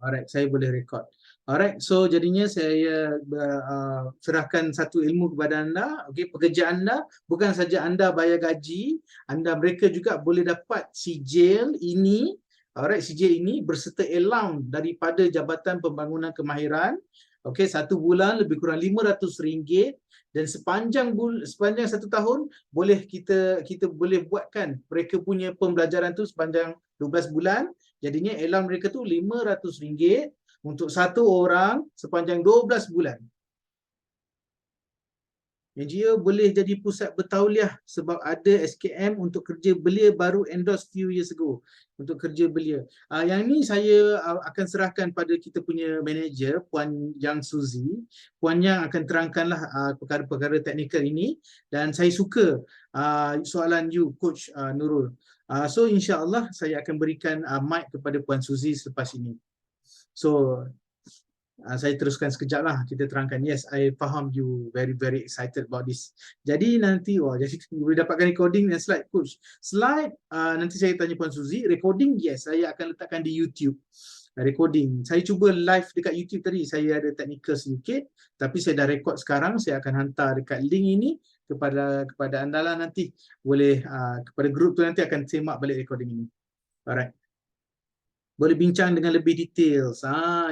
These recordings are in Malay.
Alright, saya boleh rekod. Alright, so jadinya saya serahkan satu ilmu kepada anda. Okey, pekerja anda bukan saja anda bayar gaji, anda mereka juga boleh dapat sijil ini. Alright, sijil ini berserta allowance daripada Jabatan Pembangunan Kemahiran. Okey, 1 bulan lebih kurang RM500 dan sepanjang 1 tahun boleh kita boleh buatkan mereka punya pembelajaran tu sepanjang 12 bulan. Jadinya allowance mereka tu RM500 untuk satu orang sepanjang 12 bulan. Yang dia boleh jadi pusat bertauliah sebab ada SKM untuk kerja belia baru endorse few years ago untuk kerja belia. Yang ni saya akan serahkan pada kita punya manager Puan Yang Suzy. Puan Yang akan terangkanlah perkara-perkara teknikal ini dan saya suka soalan you Coach Nurul. So insya-Allah saya akan berikan mic kepada Puan Suzy selepas ini. So saya teruskan sekejap lah, kita terangkan. Yes, I faham you very excited about this. Jadi nanti, jadi boleh dapatkan recording dan slide Coach. Slide, nanti saya tanya Puan Suzy. Recording, yes, saya akan letakkan di YouTube. Recording, saya cuba live dekat YouTube tadi, saya ada technical sedikit, tapi saya dah record sekarang, saya akan hantar dekat link ini kepada anda lah nanti. Boleh, kepada grup tu nanti akan semak balik recording ini. Alright. Boleh bincang dengan lebih detail.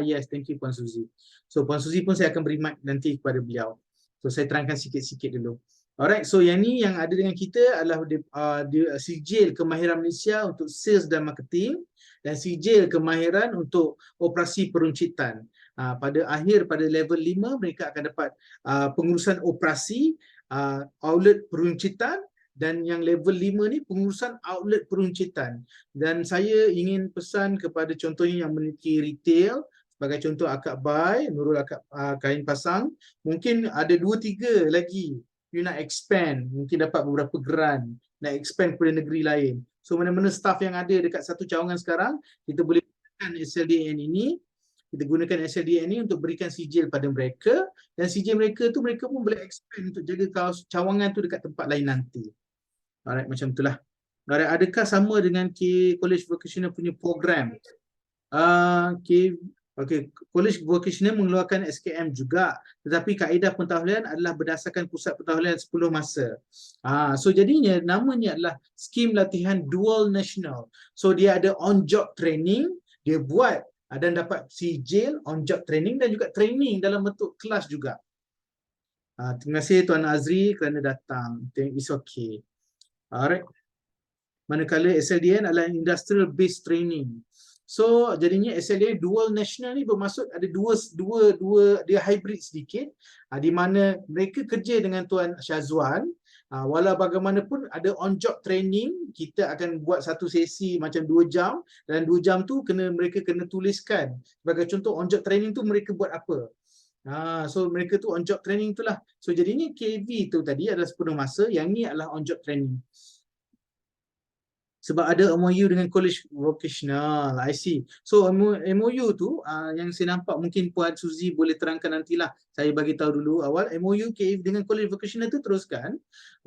Yes, thank you Puan Suzy. So Puan Suzy pun saya akan beri mic nanti kepada beliau. So saya terangkan sikit-sikit dulu. Alright, so yang ni yang ada dengan kita adalah sijil kemahiran Malaysia untuk sales dan marketing dan sijil kemahiran untuk operasi peruncitan. Pada level 5 mereka akan dapat pengurusan operasi outlet peruncitan, dan yang level 5 ni pengurusan outlet peruncitan. Dan saya ingin pesan kepada contohnya yang memiliki retail, sebagai contoh Akak Bai, Nurul Akak Kain Pasang, mungkin ada 2-3 lagi you nak expand, mungkin dapat beberapa grant, nak expand kepada negeri lain. So mana-mana staff yang ada dekat satu cawangan sekarang, kita boleh gunakan SLDN ini, kita gunakan SLDN ini untuk berikan sijil pada mereka, dan sijil mereka tu mereka pun boleh expand untuk jaga cawangan tu dekat tempat lain nanti. Alright, macam itulah. Alright, adakah sama dengan College Vocational punya program? College Vocational mengeluarkan SKM juga, tetapi kaedah pentahlilan adalah berdasarkan pusat pentahlilan 10 masa. So jadinya namanya adalah skim latihan dual national. So dia ada on-job training, dia buat dan dapat sijil on-job training dan juga training dalam bentuk kelas juga. Terima kasih Tuan Azri kerana datang. It's okay. Alright. Manakala SLDN adalah industrial based training. So jadinya SLDN dual national ni bermaksud ada dua dia hybrid sedikit, di mana mereka kerja dengan Tuan Syazwan, walau bagaimanapun ada on job training, kita akan buat satu sesi macam 2 jam, dan 2 jam tu mereka kena tuliskan. Sebagai contoh on job training tu mereka buat apa. So mereka tu on job training tu lah. So jadinya KV tu tadi adalah sepenuh masa, yang ni adalah on job training. Sebab ada MOU dengan College Vocational. I see. So MOU tu yang saya nampak mungkin Puan Suzy boleh terangkan nantilah. Saya bagi tahu dulu awal MOU KV dengan College Vocational tu teruskan.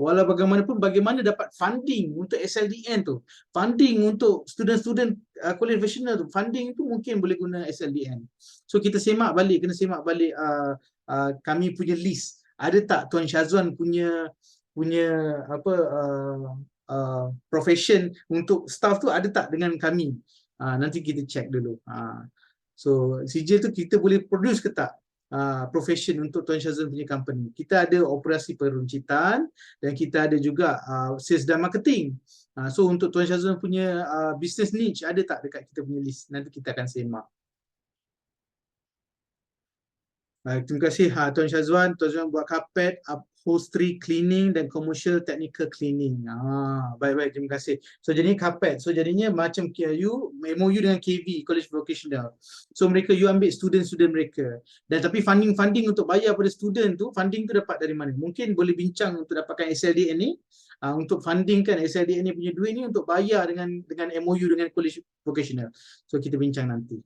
Walau bagaimanapun bagaimana dapat funding untuk SLDN tu. Funding untuk student-student College Vocational tu. Funding tu mungkin boleh guna SLDN. So kita kena semak balik kami punya list. Ada tak Tuan Syazwan punya apa profession untuk staff tu ada tak dengan kami? Nanti kita check dulu. So sijil tu kita boleh produce ke tak profession untuk Tuan Syazwan punya company. Kita ada operasi peruncitan dan kita ada juga sales dan marketing. So untuk Tuan Syazwan punya business niche ada tak dekat kita punya list? Nanti kita akan semak. Terima kasih Tuan Syazwan. Tuan Syazwan buat carpet, upholstery cleaning dan commercial technical cleaning. Baik, terima kasih. So jadinya carpet. So jadinya macam MOU dengan KV, College Vocational. So mereka you ambil student-student mereka. Dan tapi funding untuk bayar pada student tu, funding tu dapat dari mana? Mungkin boleh bincang untuk dapatkan SLDN ni. Untuk fundingkan SLDN ni punya duit ni untuk bayar dengan MOU dengan College Vocational. So kita bincang nanti.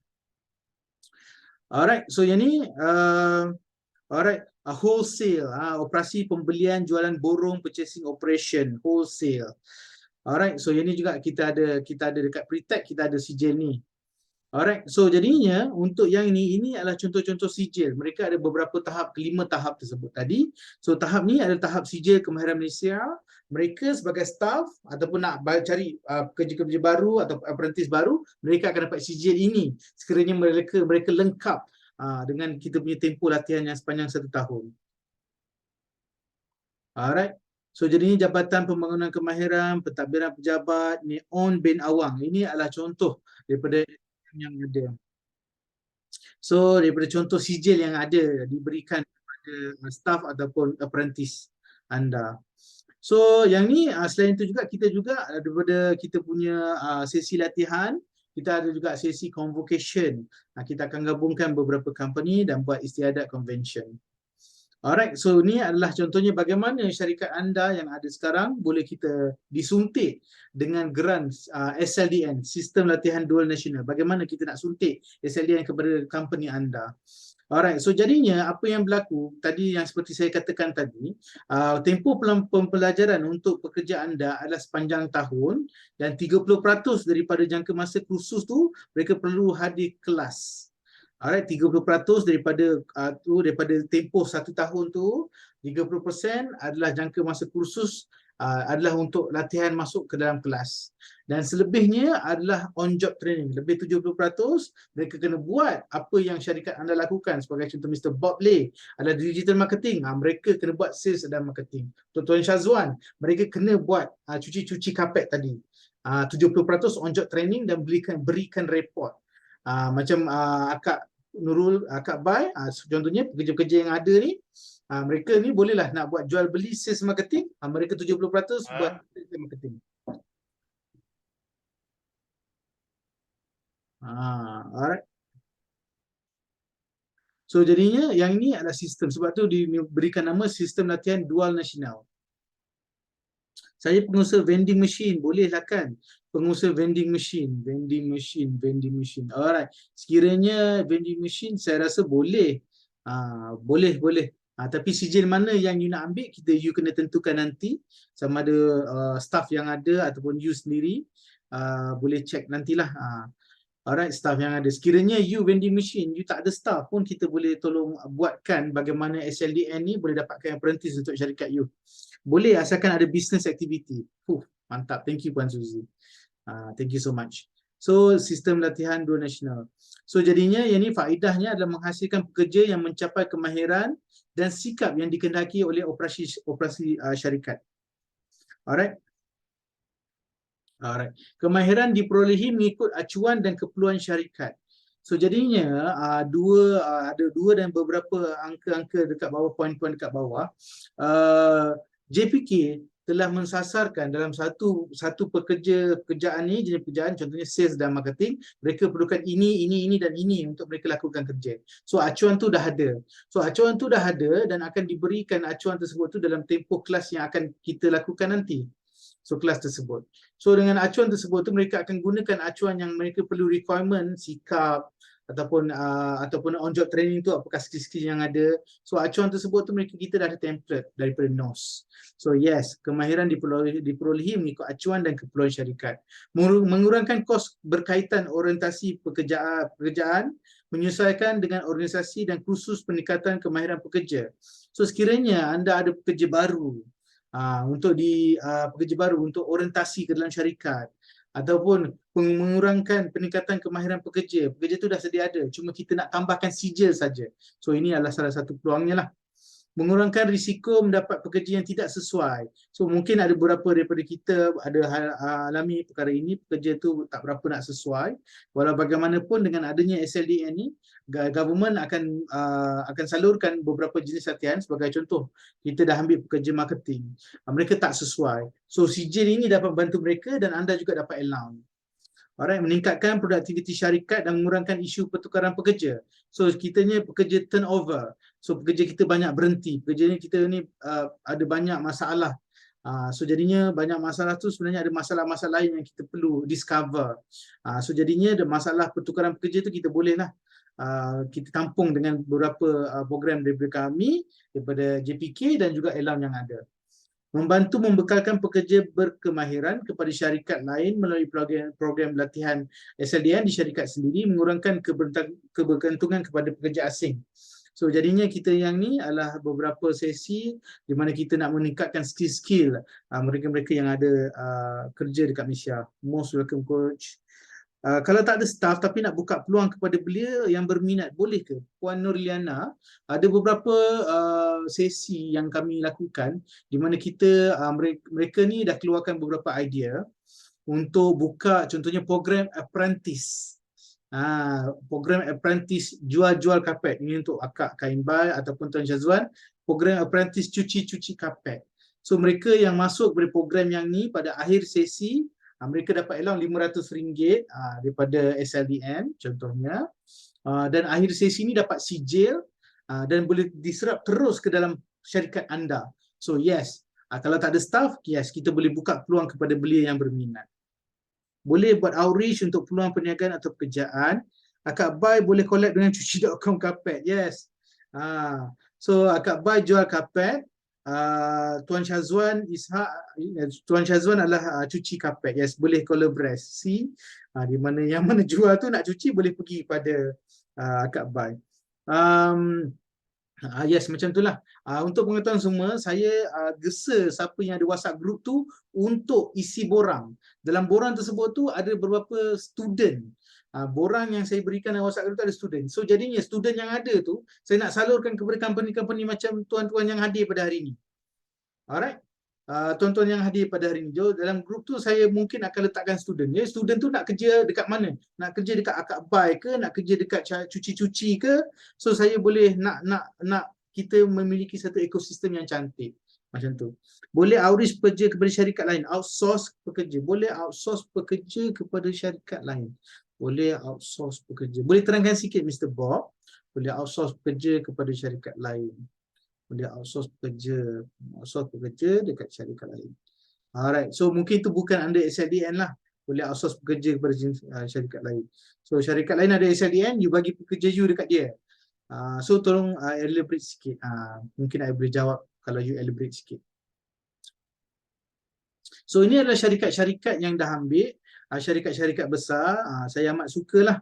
Alright, so yang ni wholesale, operasi pembelian jualan borong, purchasing operation, wholesale. Alright, so yang ni juga kita ada dekat Pretech, kita ada sijil ni. Alright, so jadinya untuk yang ini adalah contoh-contoh sijil. Mereka ada beberapa tahap, kelima tahap tersebut tadi. So tahap ni adalah tahap sijil Kemahiran Malaysia. Mereka sebagai staff ataupun nak cari pekerja-pekerja baru atau apprentice baru, mereka akan dapat sijil ini sekiranya mereka lengkap dengan kita punya tempoh latihan yang sepanjang 1 tahun. Alright. So jadinya Jabatan Pembangunan Kemahiran, Pentadbiran Pejabat, Neon bin Awang. Ini adalah contoh daripada yang ada. So daripada contoh sijil yang ada diberikan kepada staff ataupun apprentice anda. So yang ni selain itu juga kita daripada kita punya sesi latihan, kita ada juga sesi convocation. Kita akan gabungkan beberapa company dan buat istiadat convention. Alright, so ni adalah contohnya bagaimana syarikat anda yang ada sekarang boleh kita disuntik dengan grant SLDN, Sistem Latihan Dual Nasional. Bagaimana kita nak suntik SLDN kepada company anda. Alright, so jadinya apa yang berlaku tadi yang seperti saya katakan tadi, tempoh pembelajaran untuk pekerja anda adalah sepanjang tahun dan 30% daripada jangka masa kursus tu mereka perlu hadir kelas. Alright, 30% daripada tempoh 1 tahun tu, 30% adalah jangka masa kursus adalah untuk latihan masuk ke dalam kelas. Dan selebihnya adalah on job training. Lebih 70% mereka kena buat apa yang syarikat anda lakukan. Sebagai contoh Mr. Bob Lay adalah digital marketing, mereka kena buat sales dan marketing. Tuan Syazwan, mereka kena buat cuci kapet tadi. 70% on job training dan berikan report. Macam Akak Nurul, Akak Bai, contohnya pekerja-pekerja yang ada ni, mereka ni bolehlah nak buat jual beli sales marketing, mereka 70% buat sales marketing. Alright. So jadinya yang ini adalah sistem, sebab tu diberikan nama sistem latihan dual nasional. Saya pengusaha vending machine, bolehlah kan? Pengusaha vending machine. Alright. Sekiranya vending machine saya rasa boleh. Boleh. Tapi sijil mana yang you nak ambil, you kena tentukan nanti sama ada staff yang ada ataupun you sendiri. Boleh check nantilah. Alright, staff yang ada. Sekiranya you vending machine, you tak ada staff pun, kita boleh tolong buatkan bagaimana SLDN ni boleh dapatkan apprentice untuk syarikat you. Boleh asalkan ada business activity. Mantap. Thank you Puan Suzy. Thank you so much. So sistem latihan dual nasional. So jadinya yang ni faedahnya adalah menghasilkan pekerja yang mencapai kemahiran dan sikap yang dikendaki oleh operasi syarikat. Alright. Kemahiran diperolehi mengikut acuan dan keperluan syarikat. So jadinya ada dua dan beberapa angka-angka dekat bawah, poin-poin dekat bawah. JPK telah mensasarkan dalam satu pekerjaan ni, jenis pekerjaan contohnya sales dan marketing, mereka perlukan ini dan ini untuk mereka lakukan kerja. So acuan tu dah ada. Dan akan diberikan acuan tersebut tu dalam tempoh kelas yang akan kita lakukan nanti. So kelas tersebut. So dengan acuan tersebut tu mereka akan gunakan acuan yang mereka perlu requirement, sikap ataupun on job training tu apakah skill-skill yang ada. So acuan tersebut tu kita dah ada template daripada NOS. So yes, kemahiran diperolehi mengikut acuan dan keperluan syarikat. Mengurangkan kos berkaitan orientasi pekerjaan, menyesuaikan dengan organisasi dan kursus peningkatan kemahiran pekerja. So sekiranya anda ada pekerja baru, pekerja baru untuk orientasi ke dalam syarikat ataupun mengurangkan peningkatan kemahiran pekerja tu dah sedia ada, cuma kita nak tambahkan sijil saja. So ini adalah salah satu peluangnya lah. Mengurangkan risiko mendapat pekerja yang tidak sesuai. So mungkin ada beberapa daripada kita ada alami perkara ini, pekerja tu tak berapa nak sesuai. Walau bagaimanapun dengan adanya SLDN ni, government akan salurkan beberapa jenis latihan. Sebagai contoh, kita dah ambil pekerja marketing, mereka tak sesuai. So sijil ini dapat bantu mereka dan anda juga dapat allowance. Alright, meningkatkan produktiviti syarikat dan mengurangkan isu pertukaran pekerja. So kitanya pekerja turnover. So pekerja kita banyak berhenti. Pekerja kita ni ada banyak masalah. So jadinya banyak masalah tu sebenarnya ada masalah-masalah lain yang kita perlu discover. So jadinya ada masalah pertukaran pekerja tu kita bolehlah kita tampung dengan beberapa program daripada kami, daripada JPK dan juga Elam yang ada. Membantu membekalkan pekerja berkemahiran kepada syarikat lain melalui program latihan SLDN di syarikat sendiri, mengurangkan kebergantungan kepada pekerja asing. So jadinya kita yang ni adalah beberapa sesi di mana kita nak meningkatkan skill-skill mereka-mereka yang ada kerja dekat Malaysia. Most welcome coach. Kalau tak ada staff tapi nak buka peluang kepada belia yang berminat, boleh ke? Puan Nurliana, ada beberapa sesi yang kami lakukan di mana kita mereka ni dah keluarkan beberapa idea untuk buka contohnya program apprentice. Program apprentice jual-jual kapet. Ini untuk akak kain bal ataupun Tuan Syazwan, program apprentice cuci-cuci kapet. So mereka yang masuk pada program yang ni pada akhir sesi, mereka dapat allowance RM500 daripada SLDN contohnya, dan akhir sesi ni dapat sijil dan boleh diserap terus ke dalam syarikat anda. So yes, kalau tak ada staff, yes, kita boleh buka peluang kepada belia yang berminat. Boleh buat outreach untuk peluang perniagaan atau pekerjaan. Akak Bai boleh collab dengan cuci.com kapet. Yes. So Akak Bai jual kapet. Tuan Syazwan Tuan Syazwan adalah cuci kapet. Yes, boleh kolaborasi. Di mana yang mana jual tu nak cuci boleh pergi pada Akak Bai. Yes, macam itulah. Untuk pengetahuan semua, saya gesa siapa yang ada WhatsApp group tu untuk isi borang. Dalam borang tersebut tu ada beberapa student. Borang yang saya berikan dalam WhatsApp group tu ada student. So jadinya student yang ada tu saya nak salurkan kepada company-company macam tuan-tuan yang hadir pada hari ini. Alright. Tuan-tuan yang hadir pada hari ini, dalam grup tu saya mungkin akan letakkan student. Ya, student tu nak kerja dekat mana? Nak kerja dekat Akak Bai ke? Nak kerja dekat cuci-cuci ke? So saya boleh nak kita memiliki satu ekosistem yang cantik. Macam tu. Boleh outreach pekerja kepada syarikat lain. Outsource pekerja. Boleh outsource pekerja kepada syarikat lain. Boleh outsource pekerja. Boleh terangkan sikit Mr. Bob. Boleh outsource pekerja kepada syarikat lain. Boleh outsource pekerja dekat syarikat lain. Alright, so mungkin itu bukan under SLDN lah. Boleh outsource pekerja kepada syarikat lain. So syarikat lain ada SLDN, you bagi pekerja you dekat dia. So tolong elaborate sikit. Mungkin I boleh jawab kalau you elaborate sikit. So ini adalah syarikat-syarikat yang dah ambil. Syarikat-syarikat besar, saya amat sukalah.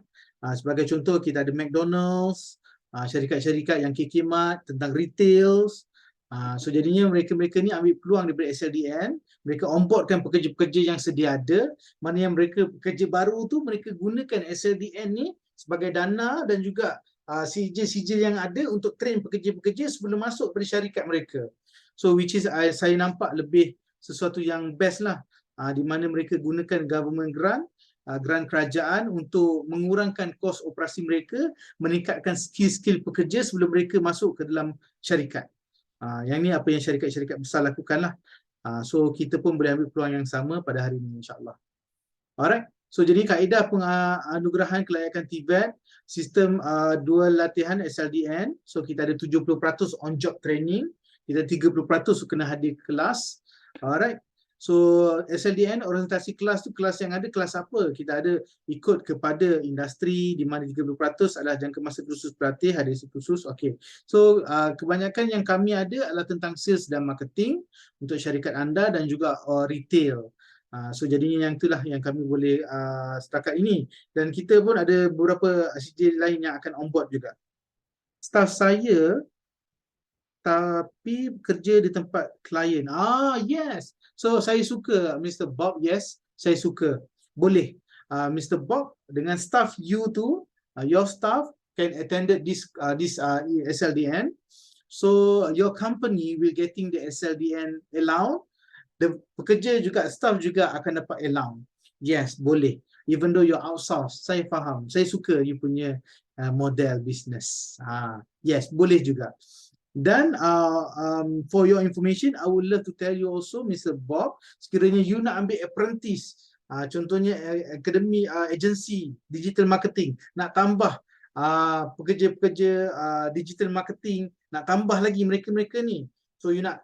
Sebagai contoh kita ada McDonald's, syarikat-syarikat yang KK Mart tentang retail. So jadinya mereka-mereka ni ambil peluang daripada SLDN, mereka onboardkan pekerja-pekerja yang sedia ada, mana yang mereka pekerja baru tu mereka gunakan SLDN ni sebagai dana dan juga sijil-sijil yang ada untuk train pekerja-pekerja sebelum masuk pada syarikat mereka. So which is saya nampak lebih sesuatu yang best lah, di mana mereka gunakan government grant kerajaan untuk mengurangkan kos operasi mereka, meningkatkan skill-skill pekerja sebelum mereka masuk ke dalam syarikat. Yang ni apa yang syarikat-syarikat besar lakukan lah. So kita pun boleh ambil peluang yang sama pada hari ini insyaAllah. Alright. So jadi kaedah penganugerahan kelayakan TVET, sistem dual latihan SLDN. So kita ada 70% on job training, kita 30% kena hadir kelas. Alright. So SLDN orientasi kelas tu, kelas yang ada kelas apa? Kita ada ikut kepada industri di mana 30% adalah jangka masa kursus pelatih, hadir kursus. Okey. So kebanyakan yang kami ada adalah tentang sales dan marketing untuk syarikat anda dan juga retail. So jadinya yang itulah yang kami boleh setakat ini, dan kita pun ada beberapa sijil lain yang akan on board juga. Staff saya tapi kerja di tempat klien. Yes. So saya suka Mr. Bob. Yes, saya suka. Boleh. Mr. Bob dengan staff you tu, your staff can attended this SLDN. So your company will getting the SLDN allowance. The pekerja juga, staff juga akan dapat allowance. Yes, boleh. Even though you outsource, saya faham. Saya suka you punya model business. Yes, boleh juga. Dan for your information, I would love to tell you also, Mr. Bob, sekiranya you nak ambil apprentice, contohnya akademi agency digital marketing, nak tambah pekerja-pekerja digital marketing, nak tambah lagi mereka-mereka ni. So you nak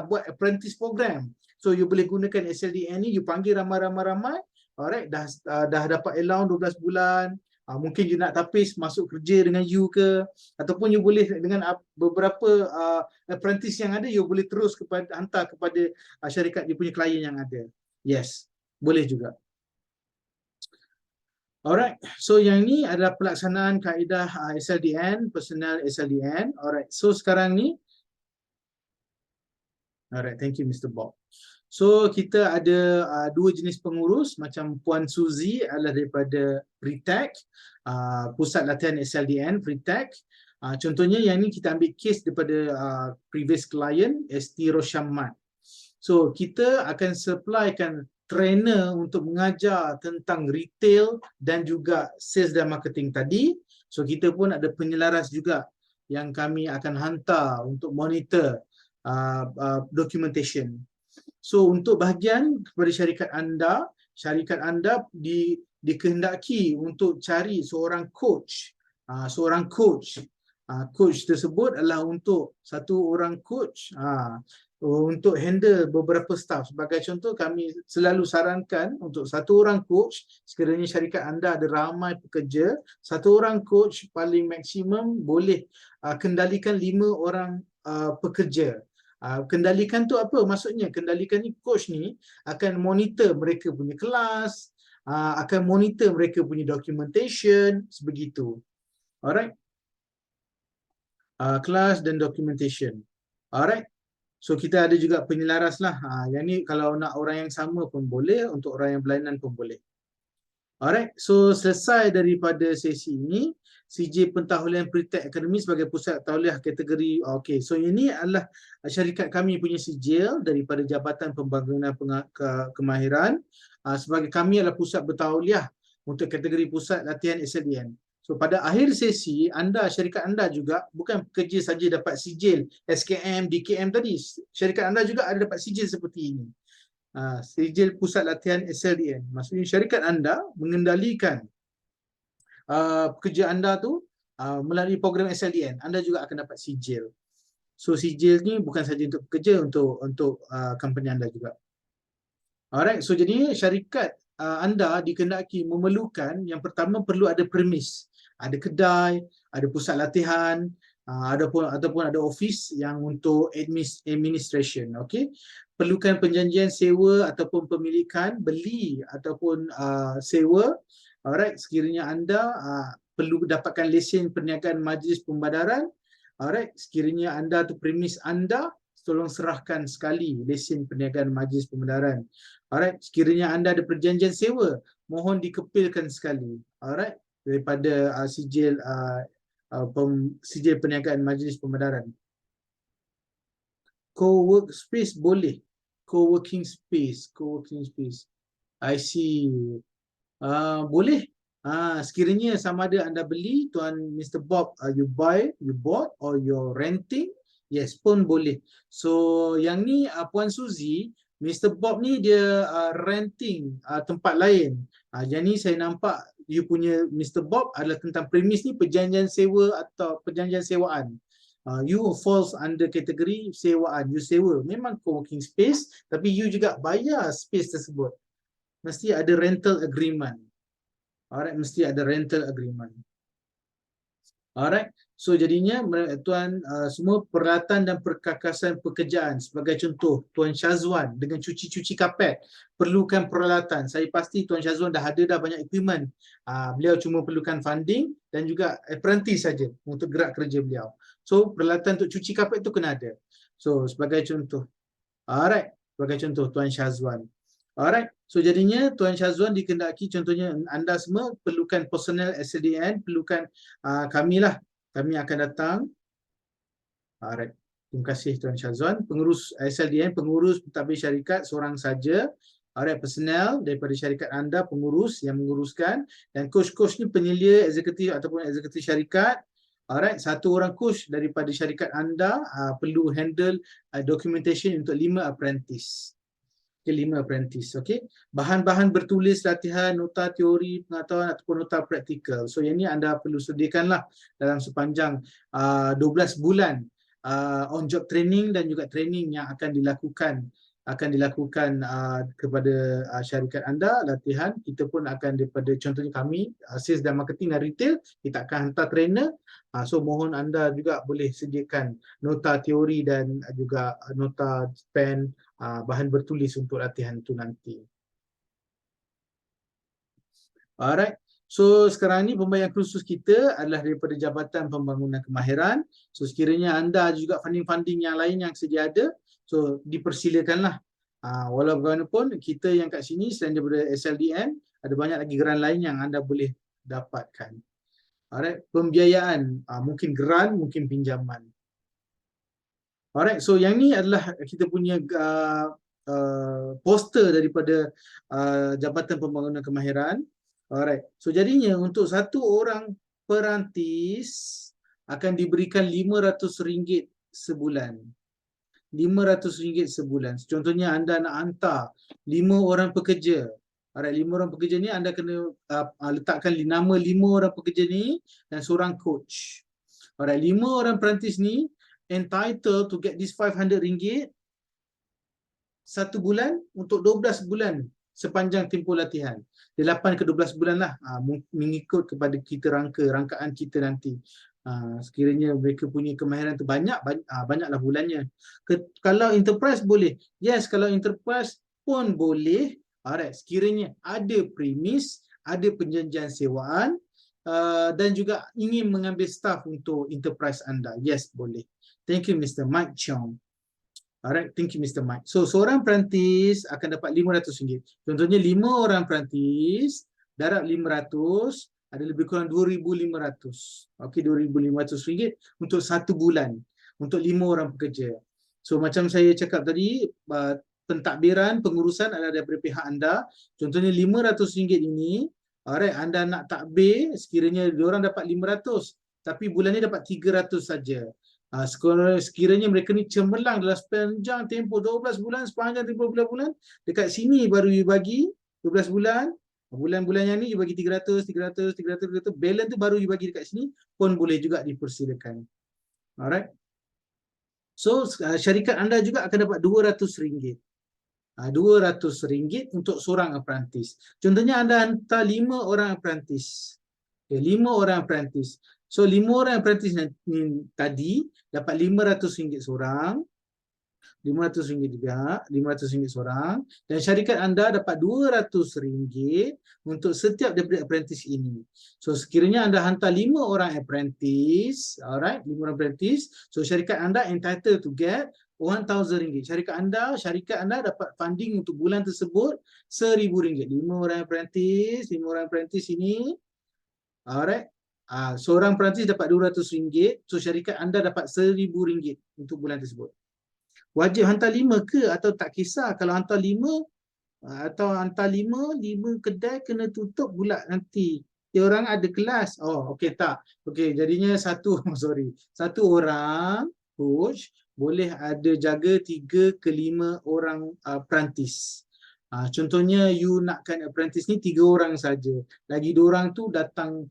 buat apprentice program. So you boleh gunakan SLDN ni, you panggil ramai-ramai, alright, dah dapat allowance 12 bulan, Mungkin you nak tapis masuk kerja dengan you ke, ataupun you boleh dengan beberapa apprentice yang ada, you boleh terus hantar kepada syarikat you punya klien yang ada. Yes, boleh juga. Alright, so yang ni adalah pelaksanaan kaedah SLDN, personal SLDN. Alright, so sekarang ni, alright, thank you Mr. Bob. So kita ada dua jenis pengurus, macam Puan Suzy adalah daripada Pretech, pusat latihan SLDN Pretech. Contohnya yang ni kita ambil case daripada previous client ST Roshamad. So kita akan supplykan trainer untuk mengajar tentang retail dan juga sales dan marketing tadi. So kita pun ada penyelaras juga yang kami akan hantar untuk monitor documentation. So untuk bahagian kepada syarikat anda dikehendaki untuk cari seorang coach. Coach tersebut adalah untuk satu orang coach untuk handle beberapa staff. Sebagai contoh, kami selalu sarankan untuk satu orang coach, sekiranya syarikat anda ada ramai pekerja, satu orang coach paling maksimum boleh kendalikan 5 orang pekerja. Kendalikan tu apa maksudnya? Kendalikan ni, coach ni akan monitor mereka punya kelas, akan monitor mereka punya documentation, sebegitu. Alright. Kelas dan documentation. Alright. So kita ada juga penyelaras lah. Yang ni kalau nak orang yang sama pun boleh, untuk orang yang berlainan pun boleh. Alright, so selesai daripada sesi ini, CJ Pentahlilan Pretech Academy sebagai pusat tauliah kategori. Okay, so ini adalah syarikat kami punya sijil daripada Jabatan Pembangunan Kemahiran. Sebagai kami adalah pusat bertauliah untuk kategori pusat latihan SLDN. So pada akhir sesi, syarikat anda juga bukan pekerja saja dapat sijil SKM, DKM tadi. Syarikat anda juga ada dapat sijil seperti ini. Sijil pusat latihan SLDN. Maksudnya syarikat anda mengendalikan pekerja anda tu melalui program SLDN. Anda juga akan dapat sijil. So sijil ni bukan saja untuk pekerja, untuk company anda juga. Alright, so jadi syarikat anda dikehendaki memerlukan, yang pertama perlu ada premis. Ada kedai, ada pusat latihan, ataupun ada office yang untuk administration. Okay, perlukan perjanjian sewa ataupun pemilikan, beli ataupun sewa. Alright, sekiranya anda perlu dapatkan lesen perniagaan majlis pembadaran. Alright, sekiranya anda tu premis anda, tolong serahkan sekali lesen perniagaan majlis pembadaran. Alright, sekiranya anda ada perjanjian sewa, mohon dikepilkan sekali. Alright, daripada sijil perniagaan majlis pembadaran. Co-work space boleh. Co-working space. I see. Boleh. Sekiranya sama ada anda beli, Tuan Mr. Bob, you bought or you're renting, yes pun boleh. So yang ni Puan Suzy, Mr. Bob ni dia renting tempat lain. Yang ni saya nampak you punya Mr. Bob adalah tentang premis ni perjanjian sewa atau perjanjian sewaan. You falls under kategori sewaan. You sewa, memang co-working space, tapi you juga bayar space tersebut. Mesti ada rental agreement. Alright, mesti ada rental agreement. Alright, so jadinya tuan semua peralatan dan perkakasan pekerjaan, sebagai contoh Tuan Syazwan dengan cuci kapet perlukan peralatan. Saya pasti Tuan Syazwan dah ada banyak equipment. Beliau cuma perlukan funding dan juga apprentice saja untuk gerak kerja beliau. So peralatan untuk cuci kapet tu kena ada. So sebagai contoh. Alright, sebagai contoh Tuan Syazwan. Alright, so jadinya Tuan Syazwan dikehendaki, contohnya anda semua perlukan personal SLDN, perlukan kami akan datang. Alright, terima kasih Tuan Syazwan. Pengurus SLDN, pengurus pentadbir syarikat seorang saja. Alright, personal daripada syarikat anda, pengurus yang menguruskan, dan coach-coach ni penyelia eksekutif ataupun eksekutif syarikat. Alright, satu orang coach daripada syarikat anda perlu handle documentation untuk 5 apprentice. 5 apprentice, okay. Bahan-bahan bertulis latihan, nota teori, pengetahuan ataupun nota praktikal. So yang ni anda perlu sediakanlah dalam sepanjang 12 bulan on job training dan juga training yang akan dilakukan akan dilakukan kepada syarikat anda latihan. Kita pun akan daripada contohnya kami sales dan marketing dan retail, kita akan hantar trainer. So mohon anda juga boleh sediakan nota teori dan juga nota pen, bahan bertulis untuk latihan itu nanti. Alright. So sekarang ni pembayaran kursus kita adalah daripada Jabatan Pembangunan Kemahiran. So sekiranya anda juga funding-funding yang lain yang sedia ada, so dipersilakanlah. Walau bagaimanapun kita yang kat sini selain daripada SLDM, ada banyak lagi geran lain yang anda boleh dapatkan. Alright, pembiayaan, mungkin geran, mungkin pinjaman. Alright, so yang ni adalah kita punya poster daripada Jabatan Pembangunan Kemahiran. Alright, so jadinya untuk satu orang perantis akan diberikan RM500 sebulan. RM500 sebulan. Contohnya anda nak hantar 5 orang pekerja. Alright, 5 orang pekerja ni anda kena letakkan nama 5 orang pekerja ni dan seorang coach. Alright, 5 orang perantis ni entitled to get this RM500 satu bulan untuk 12 bulan sepanjang tempoh latihan. 8 ke 12 bulan lah, mengikut kepada kita rangkaan kita nanti. Sekiranya mereka punya kemahiran tu banyaklah bulannya. Kalau enterprise boleh. Yes, kalau enterprise pun boleh. Alright, sekiranya ada premis, ada perjanjian sewaan, dan juga ingin mengambil staff untuk enterprise anda. Yes, boleh. Thank you Mr. Mike Chong. Alright, thank you Mr. Mike. So seorang perantis akan dapat RM500. Contohnya 5 orang perantis darab 500 ada lebih kurang RM2,500. Okey, RM2,500 untuk satu bulan untuk 5 orang pekerja. So macam saya cakap tadi, pentadbiran, pengurusan adalah daripada pihak anda. Contohnya RM500 ini, alright, anda nak takbir, sekiranya diorang dapat 500, tapi bulan ni dapat 300 saja. Sekiranya mereka ni cemerlang dalam sepanjang tempoh 12 bulan, sepanjang tempoh bulan-bulan, dekat sini baru you bagi 12 bulan, bulan-bulan yang ni you bagi 300, balance tu baru you bagi dekat sini, pun boleh juga dipersilakan. Alright. So syarikat anda juga akan dapat RM200. RM200 untuk seorang apprentice. Contohnya anda hantar 5 orang apprentice. Okay, 5 orang apprentice. So 5 orang apprentice tadi dapat RM500 seorang, RM500 juga, RM500 seorang, dan syarikat anda dapat RM200 untuk setiap daripada apprentice ini. So sekiranya anda hantar 5 orang apprentice, alright, 5 orang apprentice, so syarikat anda entitled to get RM1,000. Syarikat anda dapat funding untuk bulan tersebut RM1,000. 5 orang apprentice ini, alright. Seorang perantis dapat RM200, so syarikat anda dapat RM1,000 untuk bulan tersebut. Wajib hantar 5 ke atau tak kisah? Kalau hantar 5 atau hantar 5 kedai kena tutup pula nanti. Dia orang ada kelas. Oh, okey tak. Okey, jadinya satu orang coach boleh ada jaga 3 ke 5 orang perantis. Contohnya you nakkan apprentice ni 3 orang saja. Lagi 2 orang tu datang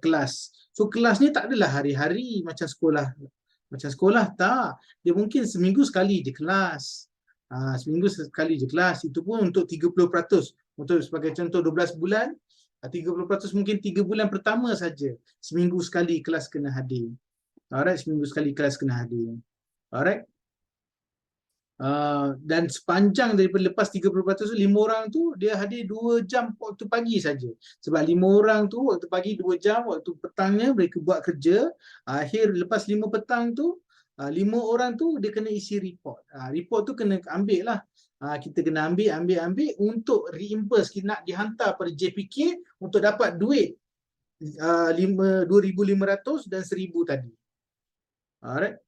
kelas. So kelas ni tak adalah hari-hari macam sekolah. Macam sekolah tak. Dia mungkin seminggu sekali je kelas. Seminggu sekali je kelas. Itu pun untuk 30%. Untuk sebagai contoh 12 bulan, 30% mungkin 3 bulan pertama saja. Seminggu sekali kelas kena hadir. Alright, seminggu sekali kelas kena hadir. Alright. Dan sepanjang daripada lepas 30% tu, 5 orang tu dia hadir 2 jam waktu pagi saja. Sebab 5 orang tu waktu pagi 2 jam, waktu petangnya mereka buat kerja. Akhir lepas 5 petang tu, 5 orang tu dia kena isi report. Report tu kena ambil lah. Kita kena ambil untuk reimburse, kita nak dihantar pada JPK untuk dapat duit RM2,500 dan RM1,000 tadi. Alright.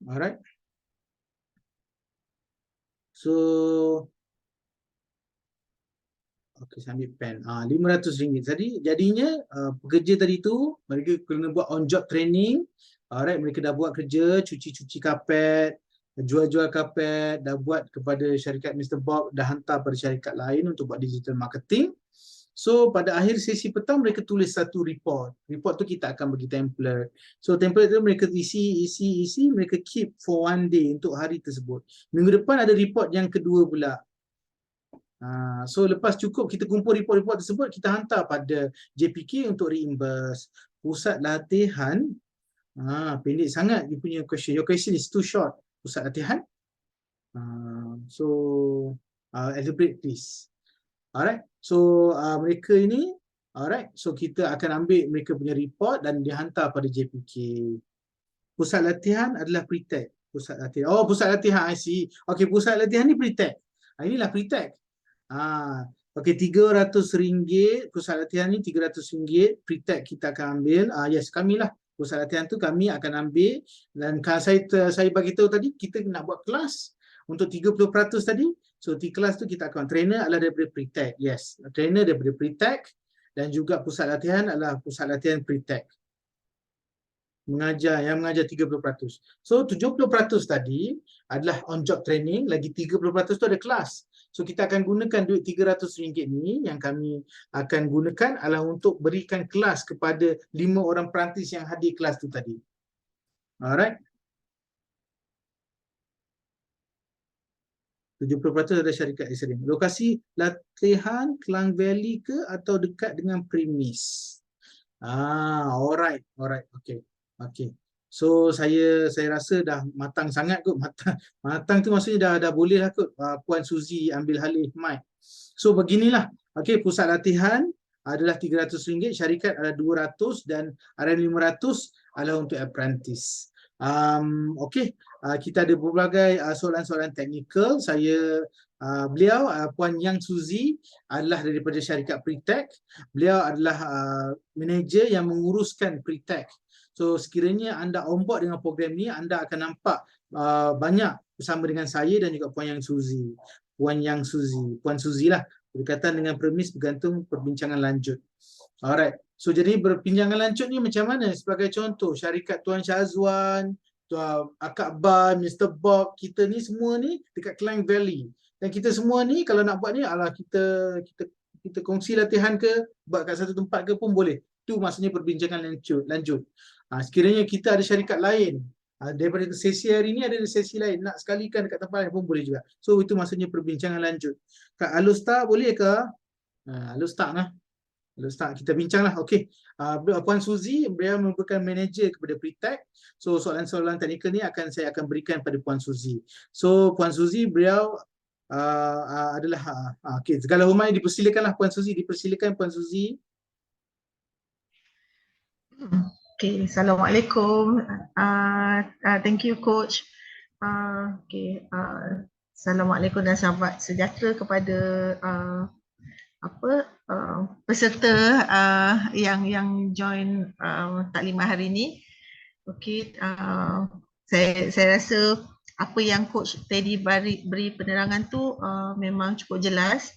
Alright. So okey, saya ambil pen. RM500 tadi. Jadinya pekerja tadi tu mereka kena buat on job training. Alright, mereka dah buat kerja, cuci-cuci kapet, jual-jual kapet, dah buat kepada syarikat Mr. Bob, dah hantar pada syarikat lain untuk buat digital marketing. So pada akhir sesi petang mereka tulis satu report. Report tu kita akan bagi template. So template tu mereka isi, mereka keep for one day untuk hari tersebut. Minggu depan ada report yang kedua pula. So lepas cukup kita kumpul report-report tersebut, kita hantar pada JPK untuk reimburse. Pusat latihan, pendek sangat you punya question. Your question is too short. Pusat latihan. So elaborate please. Alright. So mereka ini, alright. So kita akan ambil mereka punya report dan dihantar pada JPK. Pusat latihan adalah pre-tag. Pusat latihan. Oh, pusat latihan I see. Okay, pusat latihan ni pre-tag. Inilah pre-tag. Okey, RM300 pusat latihan ni RM300 pre-tag kita akan ambil. Yes, kami lah pusat latihan tu kami akan ambil dan saya bagi tahu tadi kita nak buat kelas untuk 30% tadi. So di kelas tu kita akan trainer adalah daripada pre-tag. Yes, trainer daripada pre-tag dan juga pusat latihan adalah pusat latihan pre-tag. Yang mengajar 30%. So 70% tadi adalah on job training, lagi 30% tu ada kelas. So kita akan gunakan duit RM300 ni yang kami akan gunakan adalah untuk berikan kelas kepada 5 orang perantis yang hadir kelas tu tadi. Alright. 70% ada syarikat Israel. Lokasi latihan Klang Valley ke atau dekat dengan premis? Alright, okay. So saya rasa dah matang sangat kot. Matang tu maksudnya dah boleh lah kot. Puan Suzy ambil alih mic. So beginilah. Okay, pusat latihan adalah RM300, syarikat adalah RM200 dan RM500 adalah untuk apprentice. Okay, kita ada berbagai soalan-soalan teknikal. Beliau Puan Yang Suzy adalah daripada syarikat pre-tag. Beliau adalah manager yang menguruskan pre-tag. So sekiranya anda on board dengan program ni, anda akan nampak banyak bersama dengan saya dan juga Puan Yang Suzy. Puan Suzy lah, berkaitan dengan premis bergantung perbincangan lanjut. Alright, so jadi perbincangan lanjut ni macam mana? Sebagai contoh, syarikat Tuan Syazwan, Tuan Akak Ban, Mr. Bob, kita ni semua ni dekat Klang Valley. Dan kita semua ni kalau nak buat ni, kita kongsi latihan ke, buat kat satu tempat ke pun boleh. Itu maksudnya perbincangan lanjut. Sekiranya kita ada syarikat lain, daripada sesi hari ni ada sesi lain, nak sekalikan dekat tempat lain pun boleh juga. So itu maksudnya perbincangan lanjut. Kak Alustar boleh ke? Alustar lah. Alustar kita bincang lah. Okey. Puan Suzy, beliau merupakan manager kepada pre-tag. So soalan-soalan teknikal ni saya akan berikan pada Puan Suzy. So Puan Suzy, beliau adalah okey, segala hormat dipersilakanlah Puan Suzy, dipersilakan Puan Suzy. Okay, Assalamualaikum. Thank you Coach. Assalamualaikum dan sahabat sejahtera kepada peserta yang join taklimat hari ini. Okay, saya rasa apa yang Coach Teddy beri penerangan tu memang cukup jelas.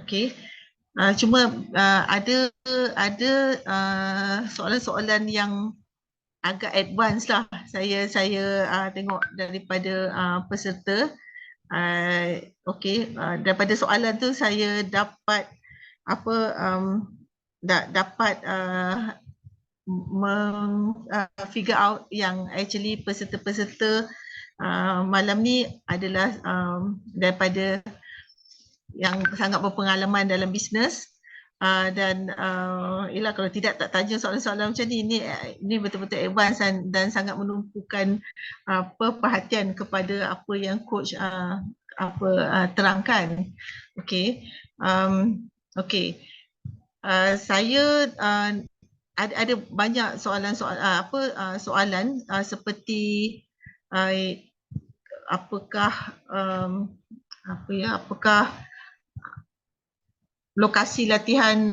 Okay. Cuma ada soalan-soalan yang agak advance lah. Saya tengok daripada peserta. Daripada soalan tu saya dapat figure out yang actually peserta-peserta malam ni adalah daripada yang sangat berpengalaman dalam bisnes dan ialah kalau tidak tak tanya soalan-soalan macam ni, ini betul-betul advance dan sangat menumpukan perhatian kepada apa yang coach terangkan. Okey. Saya ada banyak soalan seperti apakah lokasi latihan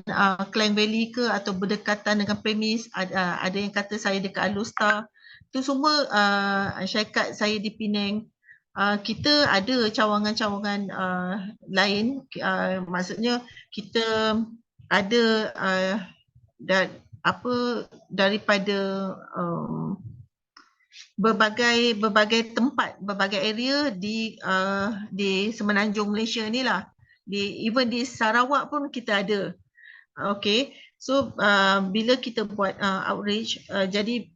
Klang Valley ke atau berdekatan dengan premis, ada yang kata saya dekat Alustar. Itu semua syarikat saya di Penang. Kita ada cawangan-cawangan lain, maksudnya kita ada daripada berbagai tempat, berbagai area di Semenanjung Malaysia ni lah. even di Sarawak pun kita ada. Okay, so bila kita buat outreach, jadi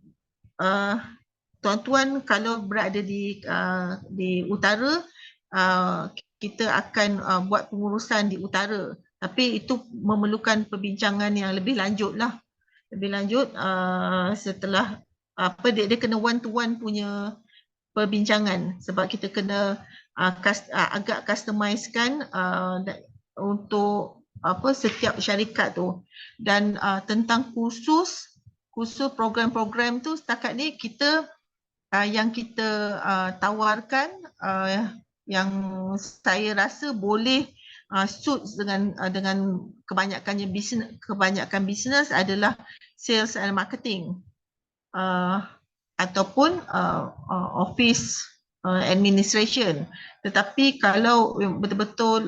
tuan-tuan kalau berada di utara, kita akan buat pengurusan di utara, tapi itu memerlukan perbincangan yang lebih lanjut lah. Lebih lanjut setelah dia kena one to one punya perbincangan, sebab kita kena agak customizekan untuk setiap syarikat tu. Dan tentang kursus program-program tu, setakat ni kita yang kita tawarkan, yang saya rasa boleh suit dengan kebanyakan bisnes adalah sales and marketing, ataupun office administration. Tetapi kalau betul-betul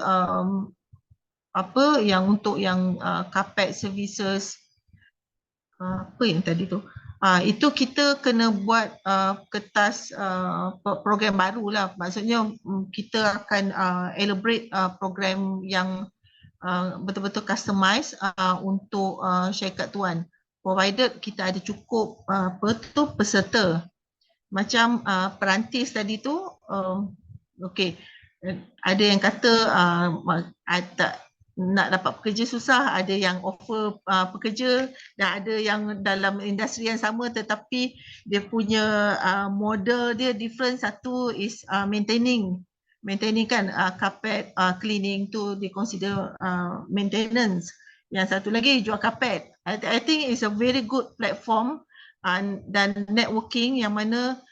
yang untuk yang carpet services, apa yang tadi tu, itu kita kena buat kertas program baru lah. Maksudnya kita akan elaborate program yang betul-betul customize untuk syarikat tuan, provided kita ada cukup peserta. Macam perantis tadi tu, okey, ada yang kata nak dapat pekerja susah, ada yang offer pekerja, dan ada yang dalam industri yang sama tetapi dia punya model dia different. Satu is maintaining kan, carpet cleaning tu dia consider maintenance. Yang satu lagi jual carpet. I think it's a very good platform dan networking yang mana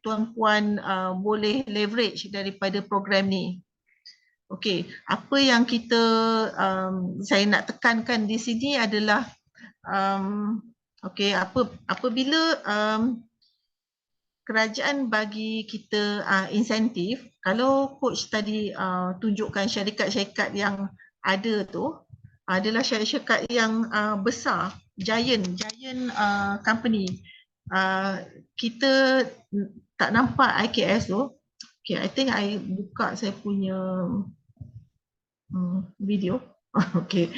tuan-puan boleh leverage daripada program ni. Okey, apa yang saya nak tekankan di sini adalah okey, apabila kerajaan bagi kita insentif, kalau coach tadi tunjukkan syarikat-syarikat yang ada tu adalah syarikat yang besar, giant company. Kita tak nampak IKS tu. Okay, I think I buka saya punya video. Okay.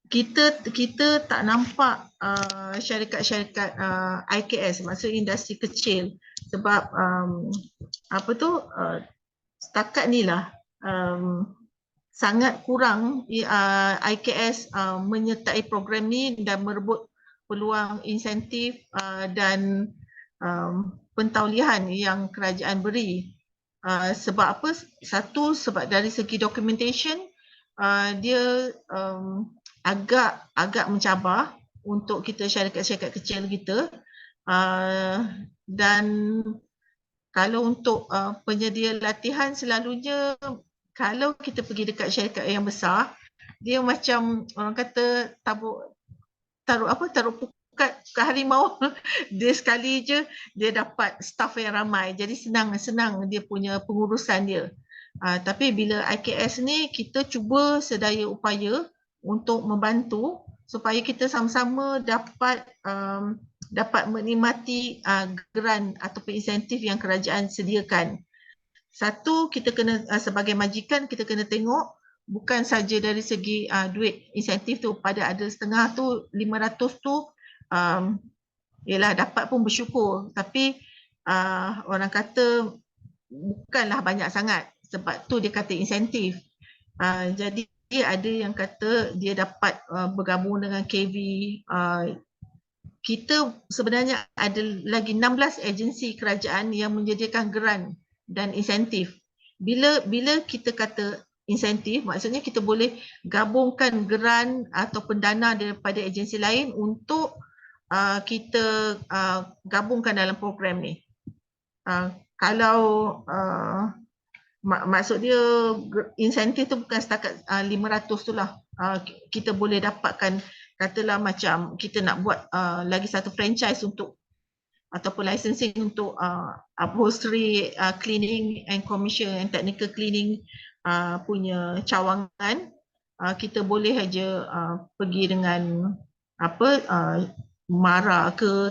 Kita tak nampak syarikat-syarikat IKS, maksud industri kecil, sebab setakat ni lah sangat kurang IKS menyertai program ni dan merebut peluang insentif dan pentaulihan yang kerajaan beri. Sebab apa? Satu, sebab dari segi documentation dia agak mencabar untuk kita syarikat-syarikat kecil kita, dan kalau untuk penyedia latihan, selalunya kalau kita pergi dekat syarikat yang besar, dia macam orang kata taruh pukat ke harimau. Dia sekali je dia dapat staff yang ramai, jadi senang dia punya pengurusan dia. Tapi bila IKS ni, kita cuba sedaya upaya untuk membantu supaya kita sama-sama dapat menikmati grant ataupun insentif yang kerajaan sediakan. Satu, kita kena sebagai majikan kita kena tengok bukan saja dari segi duit insentif tu, pada ada setengah tu 500 tu yalah dapat pun bersyukur, tapi orang kata bukanlah banyak sangat, sebab tu dia kata insentif. Jadi ada yang kata dia dapat bergabung dengan KV. Kita sebenarnya ada lagi 16 agensi kerajaan yang menyediakan grant dan insentif. Bila kita kata insentif, maksudnya kita boleh gabungkan grant ataupun dana daripada agensi lain untuk kita gabungkan dalam program ni. Kalau maksud dia insentif tu bukan setakat 500 tu lah. Kita boleh dapatkan, katalah macam kita nak buat lagi satu franchise untuk ataupun licensing untuk upholstery cleaning and commercial and technical cleaning punya cawangan, kita boleh aja pergi dengan Mara ke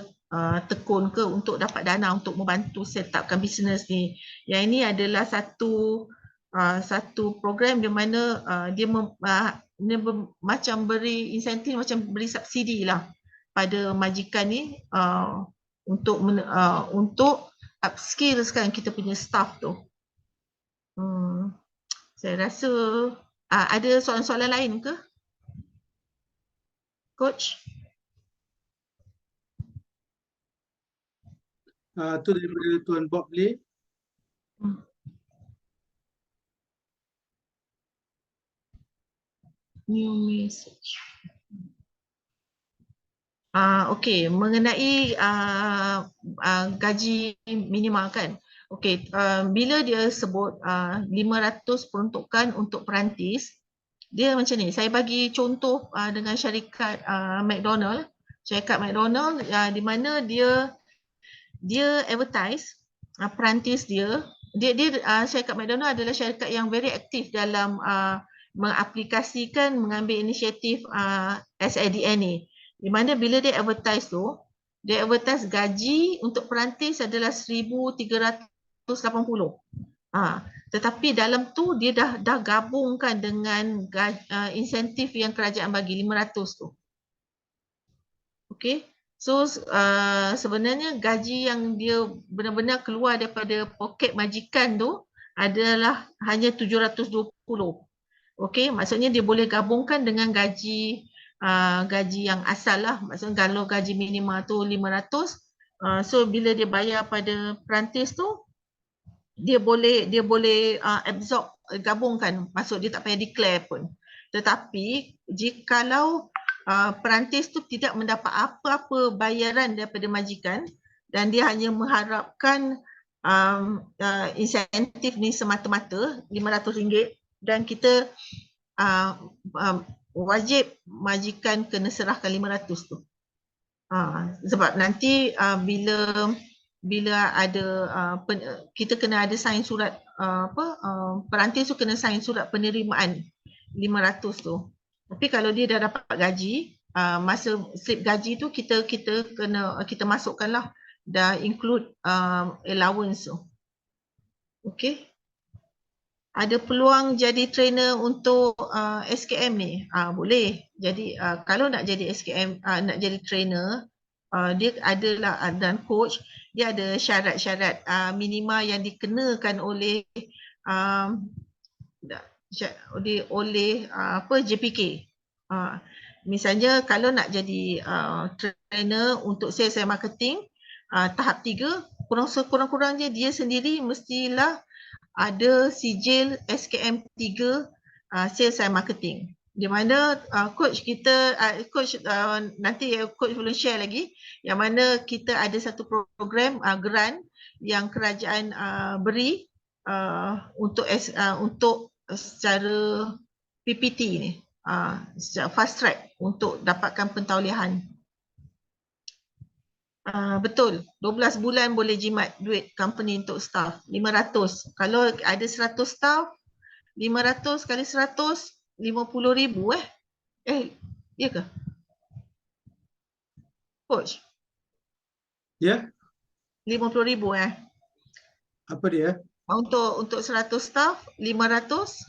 Tekun ke untuk dapat dana untuk membantu set upkan bisnes ni. Yang ini adalah satu satu program di mana dia macam beri insentif, macam beri subsidi lah pada majikan ni untuk upskillkan kita punya staff tu. Saya rasa ada soalan-soalan lain ke, Coach? Tu daripada Tuan Bob Lee. New message. Okey, mengenai gaji minimal kan. Okey, bila dia sebut 500 peruntukan untuk perantis, dia macam ni. Saya bagi contoh dengan syarikat McDonald. Syarikat McDonald di mana dia advertise perantis dia syarikat McDonald adalah syarikat yang very aktif dalam mengaplikasikan, mengambil inisiatif SIDN ni. Di mana bila dia advertise tu, dia advertise gaji untuk perantis adalah 1,380. Tetapi dalam tu dia dah gabungkan dengan insentif yang kerajaan bagi 500 tu. Okey. So sebenarnya gaji yang dia benar-benar keluar daripada poket majikan tu adalah hanya 720. Okey, maksudnya dia boleh gabungkan dengan gaji yang asal lah. Maksudnya kalau gaji minimal tu 500, so bila dia bayar pada perantis tu, dia boleh absorb, gabungkan, maksud dia tak payah declare pun. Tetapi jikalau perantis tu tidak mendapat apa-apa bayaran daripada majikan dan dia hanya mengharapkan insentif ni semata-mata RM500 dan kita wajib majikan kena serahkan 500 tu. Sebab nanti bila ada kita kena ada sign surat perantis tu kena sign surat penerimaan 500 tu. Tapi kalau dia dah dapat gaji, masa slip gaji tu kita masukkanlah, dah include allowance tu. Okey. Ada peluang jadi trainer untuk SKM ni? Boleh. Jadi kalau nak jadi SKM, nak jadi trainer, dia adalah, dan coach, dia ada syarat-syarat minima yang dikenakan oleh JPK. Misalnya kalau nak jadi trainer untuk sales and marketing tahap 3, kurang-kurangnya dia sendiri mestilah ada sijil SKM 3 sales and marketing. Di mana coach kita, nanti coach boleh share lagi, yang mana kita ada satu program grant yang kerajaan beri untuk secara PPT ni, secara fast track untuk dapatkan pentauliahan. Betul, 12 bulan boleh jimat duit company untuk staff, 500. Kalau ada 100 staff, 500 kali 100, 50,000 ya ke? Coach? Ya. 50,000 Apa dia? Untuk 100 staff, 500?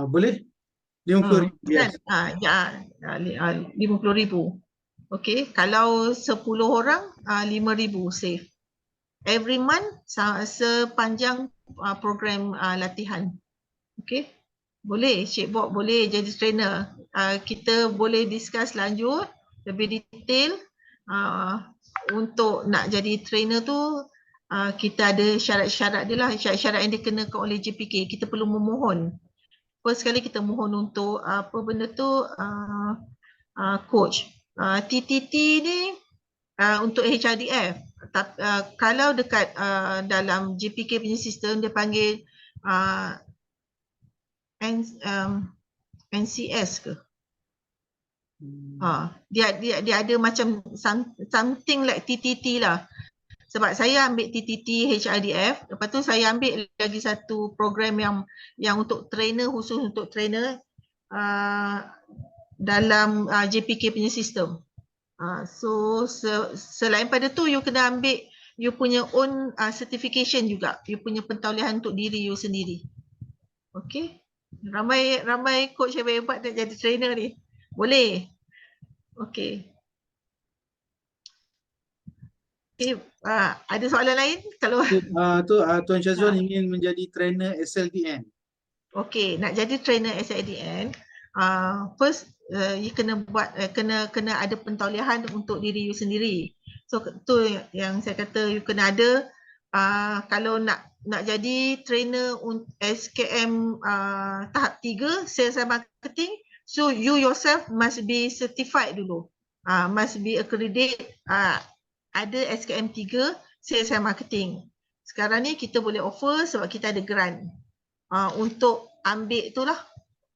Boleh. 50,000. Kan? Ya, 50,000. Okey, kalau 10 orang 5,000 save. Every month sepanjang program latihan. Okey. Boleh, Cik Bob boleh jadi trainer. Kita boleh discuss lanjut lebih detail. Untuk nak jadi trainer tu kita ada syarat-syarat dia lah, syarat-syarat yang dikenakan oleh JPK. Kita perlu memohon. First sekali kita mohon untuk apa benda tu, coach. TTT ni untuk HRDF. Kalau dekat dalam JPK punya sistem dia panggil NCS ke? Dia ada macam something like TTT lah. Sebab saya ambil TTT HRDF, lepas tu saya ambil lagi satu program yang untuk trainer, khusus untuk trainer dalam JPK punya sistem. So selain pada tu, you kena ambil you punya own certification juga, you punya pentauliahan untuk diri you sendiri. Okey. Ramai coach hebat-hebat nak jadi trainer ni. Boleh. Okey. Okey, ada soalan lain? Kalau Tuan Syazwan ingin menjadi trainer SLDN. okey, nak jadi trainer SLDN, first you kena buat kena ada pentauliahan untuk diri you sendiri. So tu yang saya kata you kena ada, kalau nak jadi trainer SKM tahap 3 sales and marketing, so you yourself must be certified dulu. Must be accredited, ada SKM 3 sales and marketing. Sekarang ni kita boleh offer sebab kita ada grant untuk ambil itulah,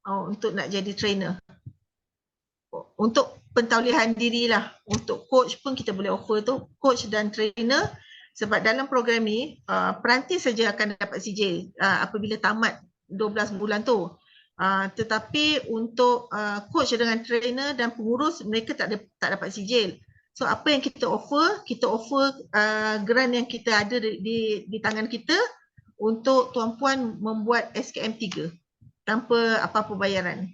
untuk nak jadi trainer. Untuk pentauliahan dirilah, untuk coach pun kita boleh offer tu, coach dan trainer, sebab dalam program ni perantis saja akan dapat sijil apabila tamat 12 bulan tu. Tetapi untuk coach dengan trainer dan pengurus, mereka tak dapat sijil. So apa yang kita offer grant yang kita ada di tangan kita untuk tuan-puan membuat SKM 3 tanpa apa-apa bayaran.